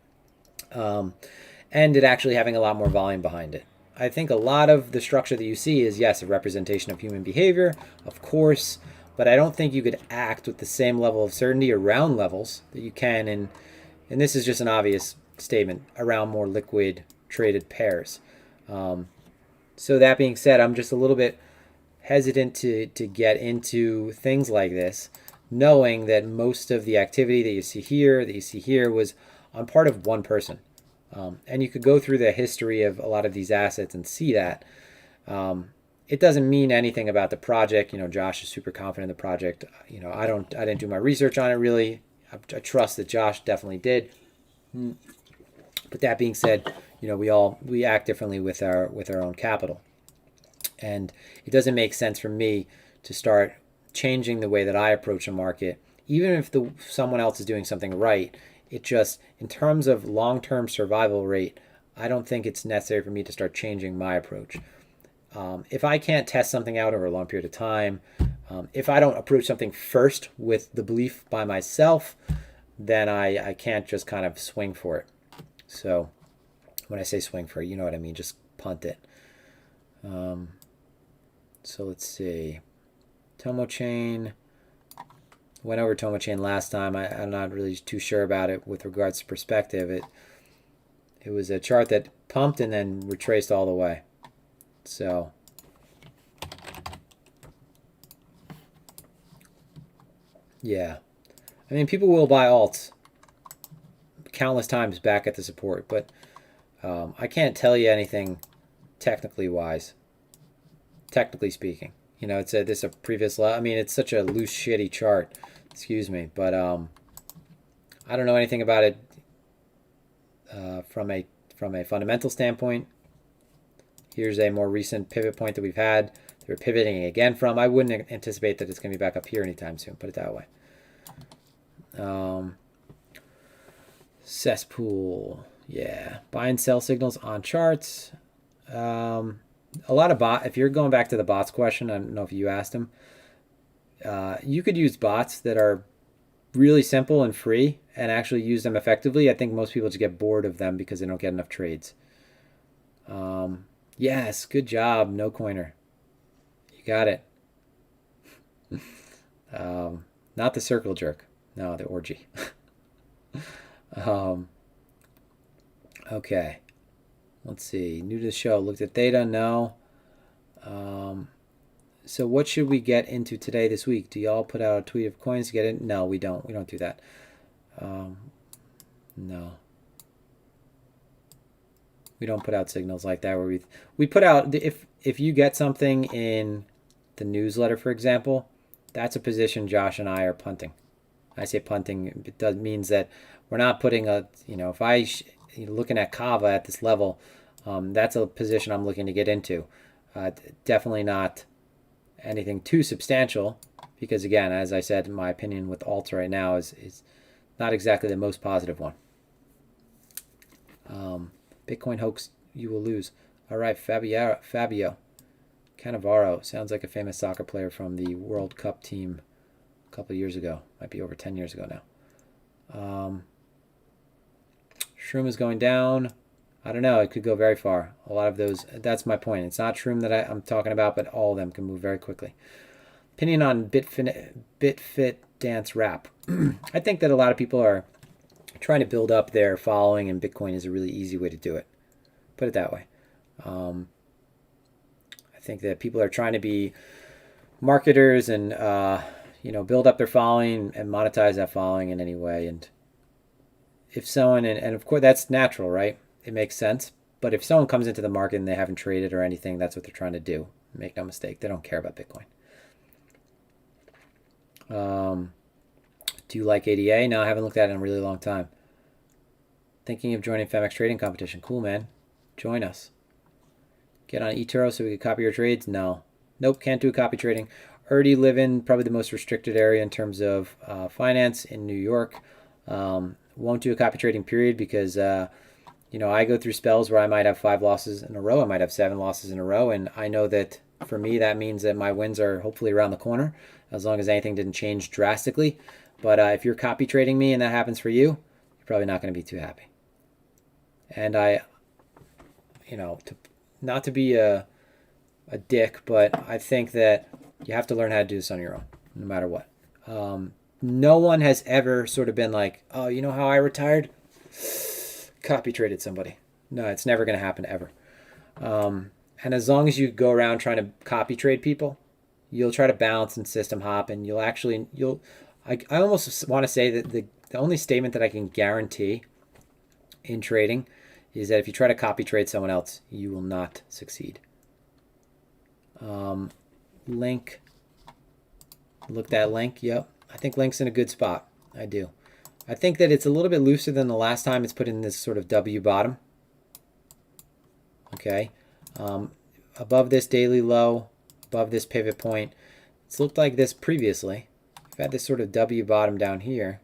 and it actually having a lot more volume behind it. I think a lot of the structure that you see is, yes, a representation of human behavior, of course, but I don't think you could act with the same level of certainty around levels that you can in, and this is just an obvious statement, around more liquid traded pairs. So that being said, I'm just a little bit hesitant to get into things like this, knowing that most of the activity that you see here was on part of one person. And you could go through the history of a lot of these assets and see that. It doesn't mean anything about the project. Josh is super confident in the project. I didn't do my research on it really. I trust that Josh definitely did. But that being said, we act differently with our own capital. And it doesn't make sense for me to start changing the way that I approach a market, even if someone else is doing something right. It just, in terms of long-term survival rate, I don't think it's necessary for me to start changing my approach. If I can't test something out over a long period of time, if I don't approach something first with the belief by myself, then I can't just kind of swing for it. So when I say swing for it, you know what I mean, just punt it. So let's see. Tomo Chain. Went over Tomo Chain last time. I'm not really too sure about it with regards to perspective. It was a chart that pumped and then retraced all the way. So yeah. I mean, people will buy alts countless times back at the support, but I can't tell you anything technically speaking. It's a previous level. I mean, it's such a loose, shitty chart. Excuse me, but I don't know anything about it from a fundamental standpoint. Here's a more recent pivot point that we've had. They're pivoting again from. I wouldn't anticipate that it's going to be back up here anytime soon. Put it that way. Cesspool, yeah. Buy and sell signals on charts. A lot of if you're going back to the bots question, I don't know if you asked him. You could use bots that are really simple and free and actually use them effectively. I think most people just get bored of them because they don't get enough trades. Yes, good job, no coiner. You got it. Not the circle jerk. No, the orgy. Um, okay, let's see. New to the show. Looked at theta. No. So what should we get into today, this week? Do y'all put out a tweet of coins to get in? No, we don't. We don't do that. No. We don't put out signals like that where we put out, if you get something in the newsletter, for example, that's a position Josh and I are punting. I say punting, it does means that we're not putting a, if looking at Kava at this level, that's a position I'm looking to get into. Definitely not anything too substantial, because again, as I said, my opinion with alts right now is not exactly the most positive one. Bitcoin hoax, you will lose. All right, Fabio Cannavaro sounds like a famous soccer player from the World Cup team a couple of years ago. Might be over 10 years ago now. Shroom is going down. I don't know. It could go very far. A lot of those. That's my point. It's not Shroom that I'm talking about, but all of them can move very quickly. Opinion on BitFit Dance Rap. I think that a lot of people are trying to build up their following, and Bitcoin is a really easy way to do it. Put it that way. I think that people are trying to be marketers and build up their following and monetize that following in any way. And if someone, and of course that's natural, right? It makes sense. But if someone comes into the market and they haven't traded or anything, that's what they're trying to do. Make no mistake, they don't care about Bitcoin. Do you like ADA? No, I haven't looked at it in a really long time. Thinking of joining Phemex trading competition. Cool, man. Join us. Get on eToro so we can copy your trades? No. Nope, can't do copy trading. Already live in probably the most restricted area in terms of finance in New York. Won't do a copy trading period because, I go through spells where I might have 5 losses in a row. I might have 7 losses in a row. And I know that for me, that means that my wins are hopefully around the corner, as long as anything didn't change drastically. But if you're copy trading me and that happens for you, you're probably not going to be too happy. And not to be a dick, but I think that you have to learn how to do this on your own, no matter what. No one has ever sort of been like, oh, you know how I retired? Copy traded somebody. No, it's never going to happen ever. And as long as you go around trying to copy trade people, you'll try to bounce and system hop, and I almost want to say that the only statement that I can guarantee in trading is that if you try to copy trade someone else, you will not succeed. Link. Look that link. Yep. I think link's in a good spot. I do. I think that it's a little bit looser than the last time it's put in this sort of W bottom. Okay. Above this daily low, above this pivot point. It's looked like this previously. We've had this sort of W bottom down here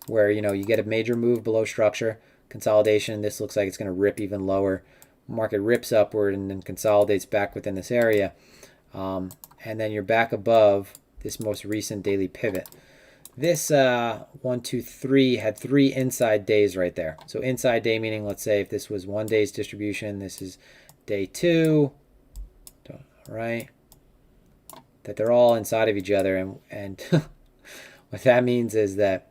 where, you get a major move below structure, consolidation. This looks like it's going to rip even lower. Market rips upward and then consolidates back within this area. And then you're back above this most recent daily pivot. This 1, 2, 3 had 3 inside days right there. So inside day meaning, let's say if this was 1 day's distribution, this is day 2, right? That they're all inside of each other, and what that means is that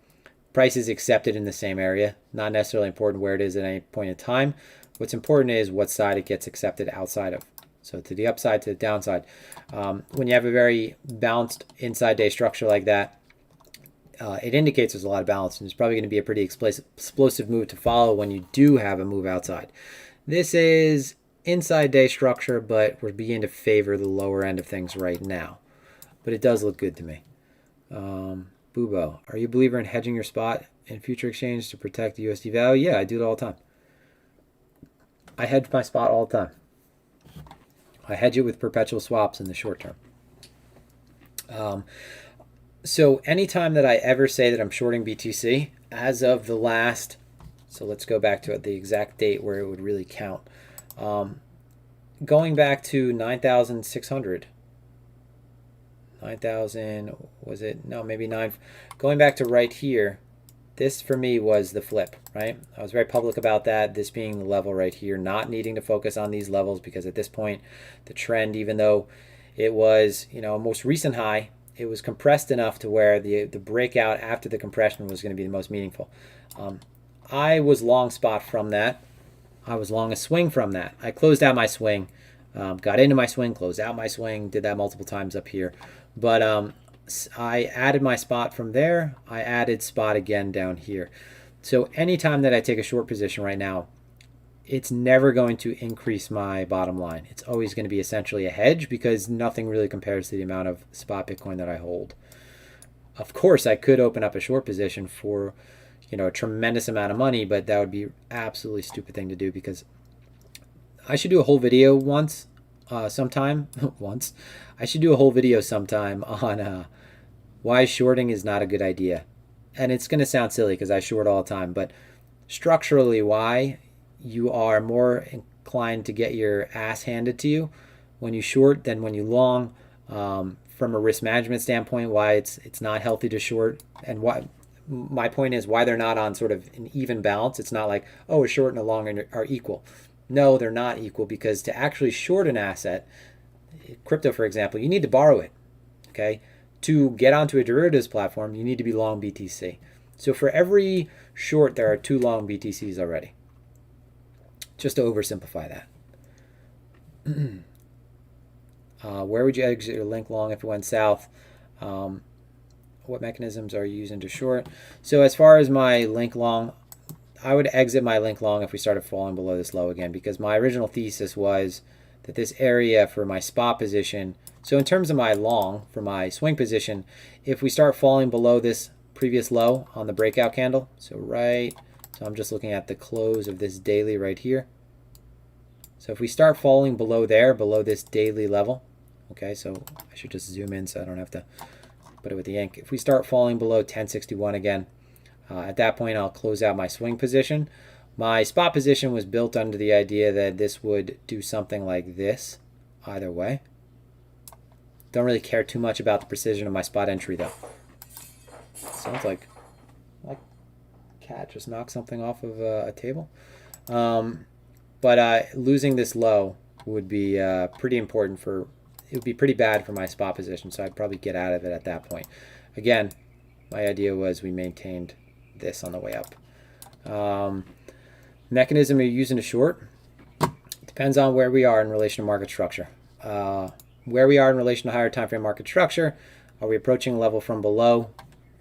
price is accepted in the same area. Not necessarily important where it is at any point in time. What's important is what side it gets accepted outside of. So to the upside, to the downside. When you have a very balanced inside day structure like that, it indicates there's a lot of balance, and it's probably going to be a pretty explosive move to follow when you do have a move outside. This is inside day structure, but we're beginning to favor the lower end of things right now. But it does look good to me. Bubo, are you a believer in hedging your spot in future exchange to protect the USD value? Yeah, I do it all the time. I hedge my spot all the time. I hedge it with perpetual swaps in the short term. So anytime that I ever say that I'm shorting BTC, as of the last, so let's go back to the exact date where it would really count. Going back to 9,600. 9,000, was it? No, maybe 9. Going back to right here, this for me was the flip, right? I was very public about that, this being the level right here, not needing to focus on these levels because at this point, the trend, even though it was, a most recent high, it was compressed enough to where the breakout after the compression was going to be the most meaningful. I was long spot from that. I was long a swing from that. I closed out my swing, got into my swing, closed out my swing, did that multiple times up here. But I added my spot from there. I added spot again down here. So anytime that I take a short position right now, it's never going to increase my bottom line. It's always going to be essentially a hedge because nothing really compares to the amount of spot Bitcoin that I hold. Of course, I could open up a short position for a tremendous amount of money, but that would be absolutely stupid thing to do because I should do a whole video sometime. I should do a whole video sometime on why shorting is not a good idea. And it's going to sound silly because I short all the time, but structurally why you are more inclined to get your ass handed to you when you short than when you long. From a risk management standpoint, why it's not healthy to short, and why my point is why they're not on sort of an even balance. It's not like, oh, a short and a long are equal. No, they're not equal, because to actually short an asset, crypto for example, you need to borrow it. Okay, to get onto a derivatives platform, you need to be long BTC. So for every short, there are 2 long BTCs already. Just to oversimplify that. Where would you exit your link long if it went south? What mechanisms are you using to short? So as far as my link long, I would exit my link long if we started falling below this low again, because my original thesis was that this area for my spot position, so in terms of my long for my swing position, if we start falling below this previous low on the breakout candle, so I'm just looking at the close of this daily right here. So if we start falling below there, below this daily level, okay, so I should just zoom in so I don't have to put it with the ink. If we start falling below 1061 again, at that point I'll close out my swing position. My spot position was built under the idea that this would do something like this either way. Don't really care too much about the precision of my spot entry though. Sounds like cat just knocked something off of a table. But losing this low would be pretty important it would be pretty bad for my spot position, so I'd probably get out of it at that point. Again, my idea was we maintained this on the way up. Mechanism you're using to short depends on where we are in relation to market structure. Where we are in relation to higher time frame market structure, are we approaching a level from below?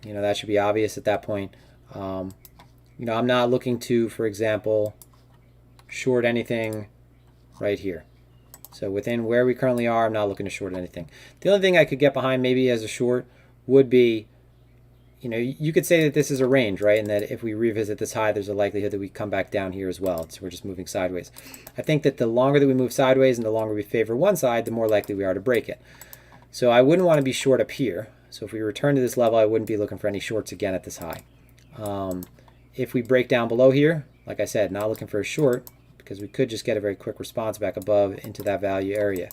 That should be obvious at that point. I'm not looking to, for example, short anything right here. So within where we currently are, I'm not looking to short anything. The only thing I could get behind maybe as a short would be, you could say that this is a range, right? And that if we revisit this high, there's a likelihood that we come back down here as well. So we're just moving sideways. I think that the longer that we move sideways and the longer we favor one side, the more likely we are to break it. So I wouldn't want to be short up here. So if we return to this level, I wouldn't be looking for any shorts again at this high. If we break down below here, like I said, not looking for a short, because we could just get a very quick response back above into that value area.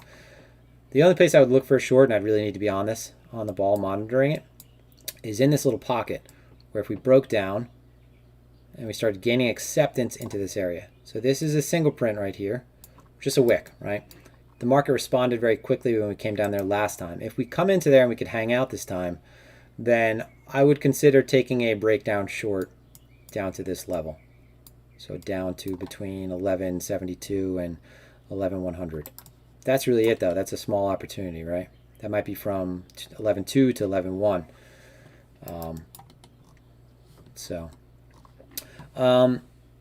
The only place I would look for a short, and I'd really need to be on the ball monitoring it, is in this little pocket, where if we broke down and we started gaining acceptance into this area. So this is a single print right here, just a wick, right? The market responded very quickly when we came down there last time. If we come into there and we could hang out this time, then I would consider taking a breakdown short down to this level. So down to between 1172 and 11100. That's really it though. That's a small opportunity, right? That might be from 11.2 to 11.1.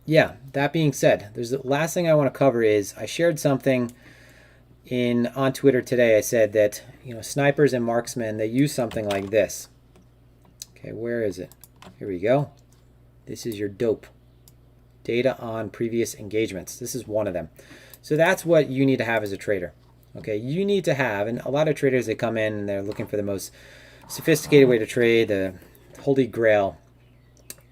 Yeah, that being said, there's the last thing I want to cover is I shared something on Twitter today. I said that snipers and marksmen, they use something like this. Okay, where is it? Here we go. This is your dope. Data on previous engagements. This is one of them. So that's what you need to have as a trader. Okay, you need to have, and a lot of traders, they come in and they're looking for the most sophisticated way to trade, the holy grail.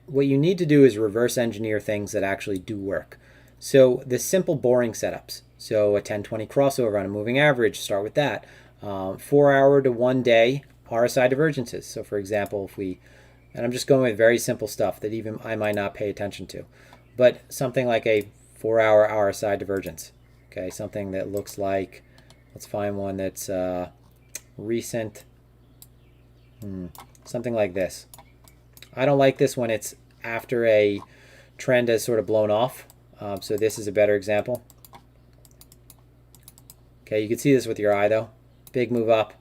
What you need to do is reverse engineer things that actually do work. So the simple boring setups. So a 10-20 crossover on a moving average, start with that. 4 hour to 1 day RSI divergences. So for example, and I'm just going with very simple stuff that even I might not pay attention to, but something like a 4 hour RSI divergence. Okay, something that looks like, let's find one that's recent Something like this. I don't like this when it's after a trend has sort of blown off. So this is a better example. Okay, you can see this with your eye though. Big move up,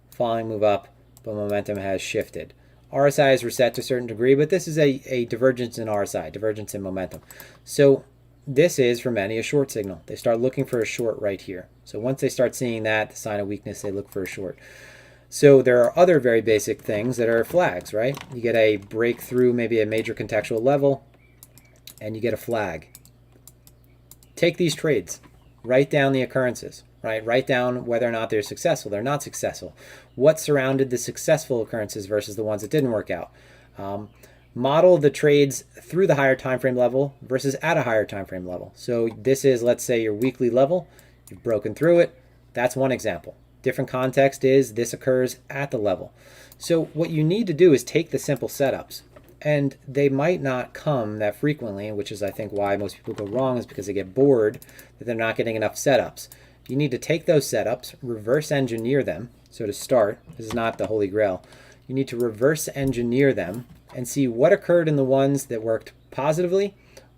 falling move up, but momentum has shifted. RSI is reset to a certain degree, but this is a divergence in RSI, divergence in momentum. So this is, for many, a short signal. They start looking for a short right here. So once they start seeing that, the sign of weakness, they look for a short. So there are other very basic things that are flags, right? You get a breakthrough, maybe a major contextual level, and you get a flag. Take these trades, write down the occurrences, right? Write down whether or not they're successful, they're not successful. What surrounded the successful occurrences versus the ones that didn't work out. Model the trades through the higher time frame level versus at a higher time frame level. So this is, let's say, your weekly level. You've broken through it. That's one example. Different context is this occurs at the level. So what you need to do is take the simple setups, and they might not come that frequently, which is I think why most people go wrong, is because they get bored that they're not getting enough setups. You need to take those setups, reverse engineer them. So to start, this is not the holy grail. You need to reverse engineer them and see what occurred in the ones that worked positively,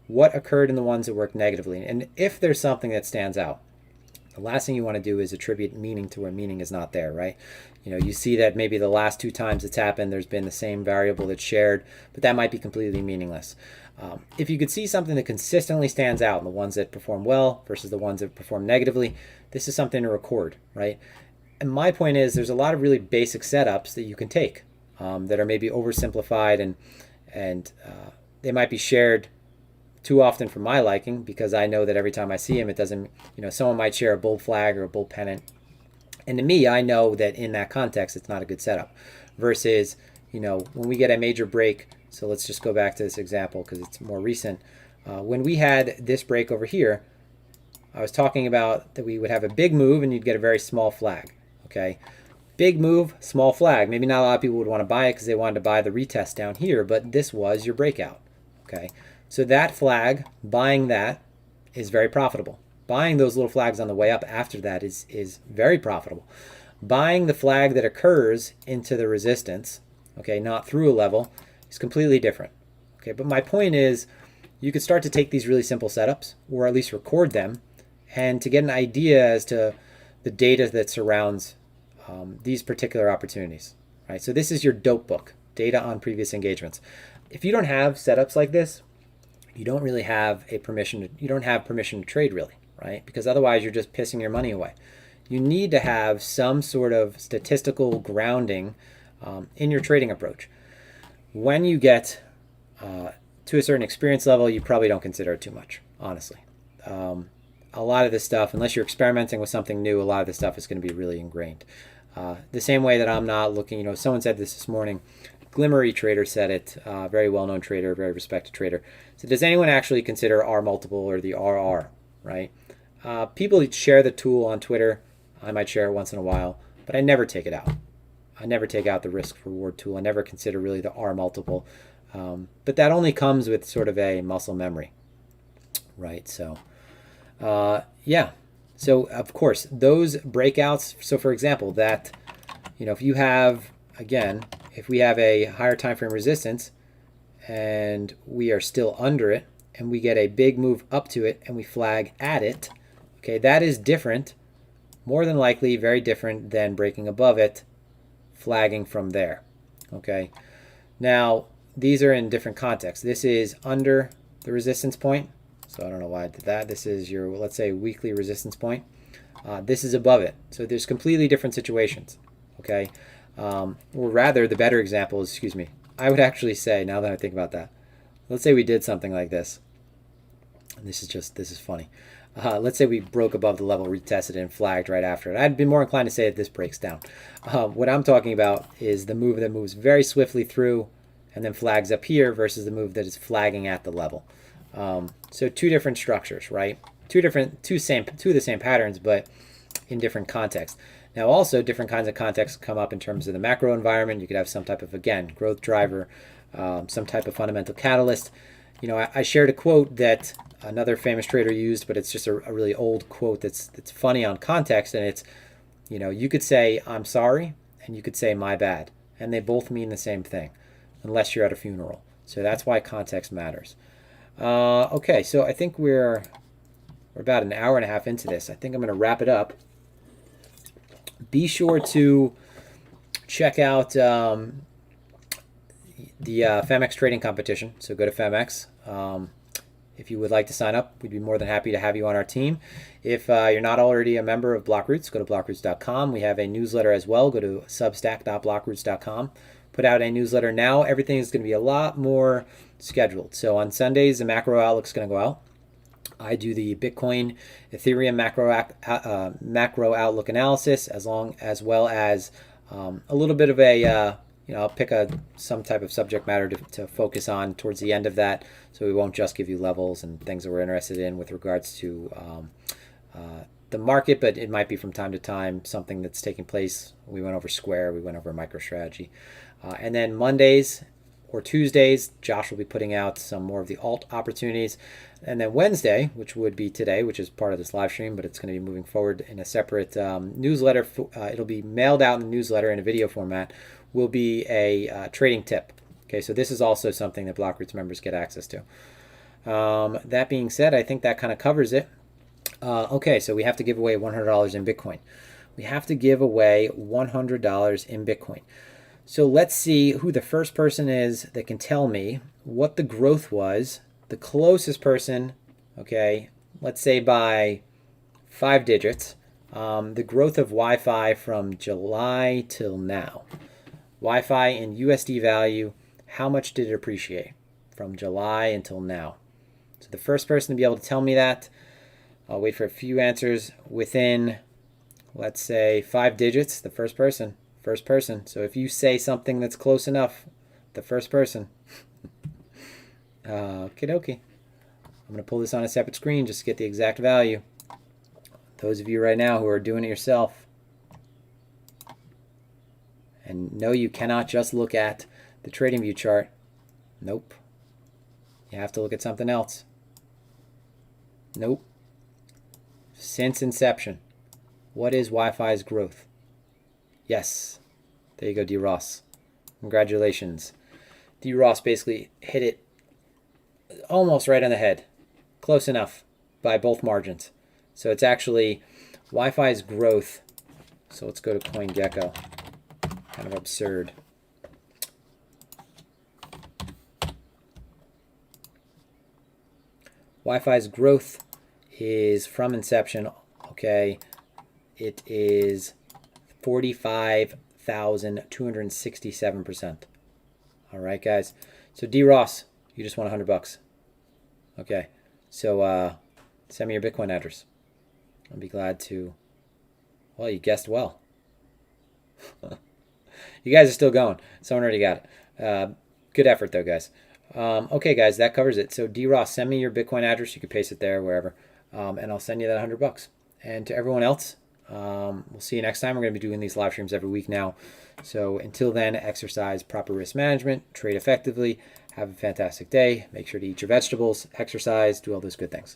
what occurred in the ones that worked negatively. And if there's something that stands out, the last thing you want to do is attribute meaning to where meaning is not there, right? You know, you see that maybe the last 2 times it's happened, there's been the same variable that's shared, but that might be completely meaningless. If you could see something that consistently stands out in the ones that perform well versus the ones that perform negatively, this is something to record, right? And my point is there's a lot of really basic setups that you can take that are maybe oversimplified and they might be shared too often for my liking, because I know that every time I see them, it doesn't, you know, someone might share a bull flag or a bull pennant. And to me, I know that in that context, it's not a good setup versus, you know, when we get a major break. So let's just go back to this example because it's more recent. When we had this break over here, I was talking about that we would have a big move and you'd get a very small flag. Okay. Big move, small flag. Maybe not a lot of people would want to buy it because they wanted to buy the retest down here, but this was your breakout. Okay. So that flag, buying that is very profitable. Buying those little flags on the way up after that is very profitable. Buying the flag that occurs into the resistance, okay, not through a level, is completely different. Okay, but my point is you could start to take these really simple setups, or at least record them, and to get an idea as to the data that surrounds these particular opportunities. Right? So this is your dope book, data on previous engagements. If you don't have setups like this, you don't really have permission to trade really, right? Because otherwise you're just pissing your money away. You need to have some sort of statistical grounding in your trading approach. When you get to a certain experience level, you probably don't consider it too much, honestly. A lot of this stuff, unless you're experimenting with something new, a lot of this stuff is going to be really ingrained. The same way that I'm not looking, you know, someone said this morning, Glimmery Trader said it, very well-known trader, very respected trader. So does anyone actually consider R multiple or the RR, right? People share the tool on Twitter. I might share it once in a while, but I never take it out. I never take out the risk reward tool. I never consider really the R multiple. But that only comes with sort of a muscle memory, right? So, yeah. So, of course, those breakouts. So, for example, that, you know, if you have, again, if we have a higher time frame resistance and we are still under it and we get a big move up to it and we flag at it, okay, that is different, more than likely very different than breaking above it, flagging from there. Okay, now these are in different contexts. This is under the resistance point, so I don't know why I did that. This is your, let's say, weekly resistance point. This is above it, so there's completely different situations. Okay, or rather, the better example is, excuse me, I would actually say, now that I think about that, let's say we did something like this. And this is funny. Let's say we broke above the level, retested it, and flagged right after it. I'd be more inclined to say that this breaks down. What I'm talking about is the move that moves very swiftly through and then flags up here versus the move that is flagging at the level. So two different structures, right? Two of the same patterns, but in different contexts. Now also different kinds of contexts come up in terms of the macro environment. You could have some type of, again, growth driver, some type of fundamental catalyst. You know, I shared a quote that another famous trader used, but it's just a really old quote that's funny on context, and it's, you know, you could say I'm sorry and you could say my bad, and they both mean the same thing, unless you're at a funeral. So that's why context matters. Okay, so I think we're about an hour and a half into this. I think I'm going to wrap it up. Be sure to check out the Phemex trading competition. So go to Phemex. If you would like to sign up, we'd be more than happy to have you on our team. If you're not already a member of Blockroots, go to blockroots.com. We have a newsletter as well. Go to substack.blockroots.com. Put out a newsletter now. Everything is going to be a lot more scheduled. So on Sundays, the macro outlook is going to go out. I do the Bitcoin, Ethereum macro outlook analysis, as well as a little bit of a I'll pick some type of subject matter to focus on towards the end of that, so we won't just give you levels and things that we're interested in with regards to the market, but it might be from time to time something that's taking place. We went over Square, we went over MicroStrategy, and then Mondays or Tuesdays, Josh will be putting out some more of the alt opportunities. And then Wednesday, which would be today, which is part of this live stream, but it's going to be moving forward in a separate newsletter. It'll be mailed out in the newsletter in a video format, will be a trading tip. Okay, so this is also something that Blockroots members get access to. That being said, I think that kind of covers it. Okay, so we have to give away $100 in Bitcoin. We have to give away $100 in Bitcoin. So let's see who the first person is that can tell me what the growth was. The closest person, okay, let's say by 5 digits, the growth of Wi-Fi from July till now. Wi-Fi in USD value, how much did it appreciate from July until now? So the first person to be able to tell me that, I'll wait for a few answers within, let's say, 5 digits, the first person. So if you say something that's close enough, the first person. Okie dokie. I'm going to pull this on a separate screen just to get the exact value. Those of you right now who are doing it yourself. And no, you cannot just look at the TradingView chart. Nope. You have to look at something else. Nope. Since inception, what is Wi-Fi's growth? Yes. There you go, D. Ross. Congratulations. D. Ross basically hit it almost right on the head. Close enough by both margins. So it's actually Wi-Fi's growth. So let's go to CoinGecko. Kind of absurd. Wi-Fi's growth is from inception, okay, it is 45,267%. All right, guys. So D. Ross, you just won $100. Okay. So send me your Bitcoin address. I'll be glad to. Well, you guessed well. You guys are still going. Someone already got it. Good effort, though, guys. Okay, guys, that covers it. So D. Ross, send me your Bitcoin address. You can paste it there, wherever, and I'll send you that $100. And to everyone else, we'll see you next time. We're going to be doing these live streams every week now. So until then, exercise proper risk management, trade effectively, have a fantastic day. Make sure to eat your vegetables, exercise, do all those good things.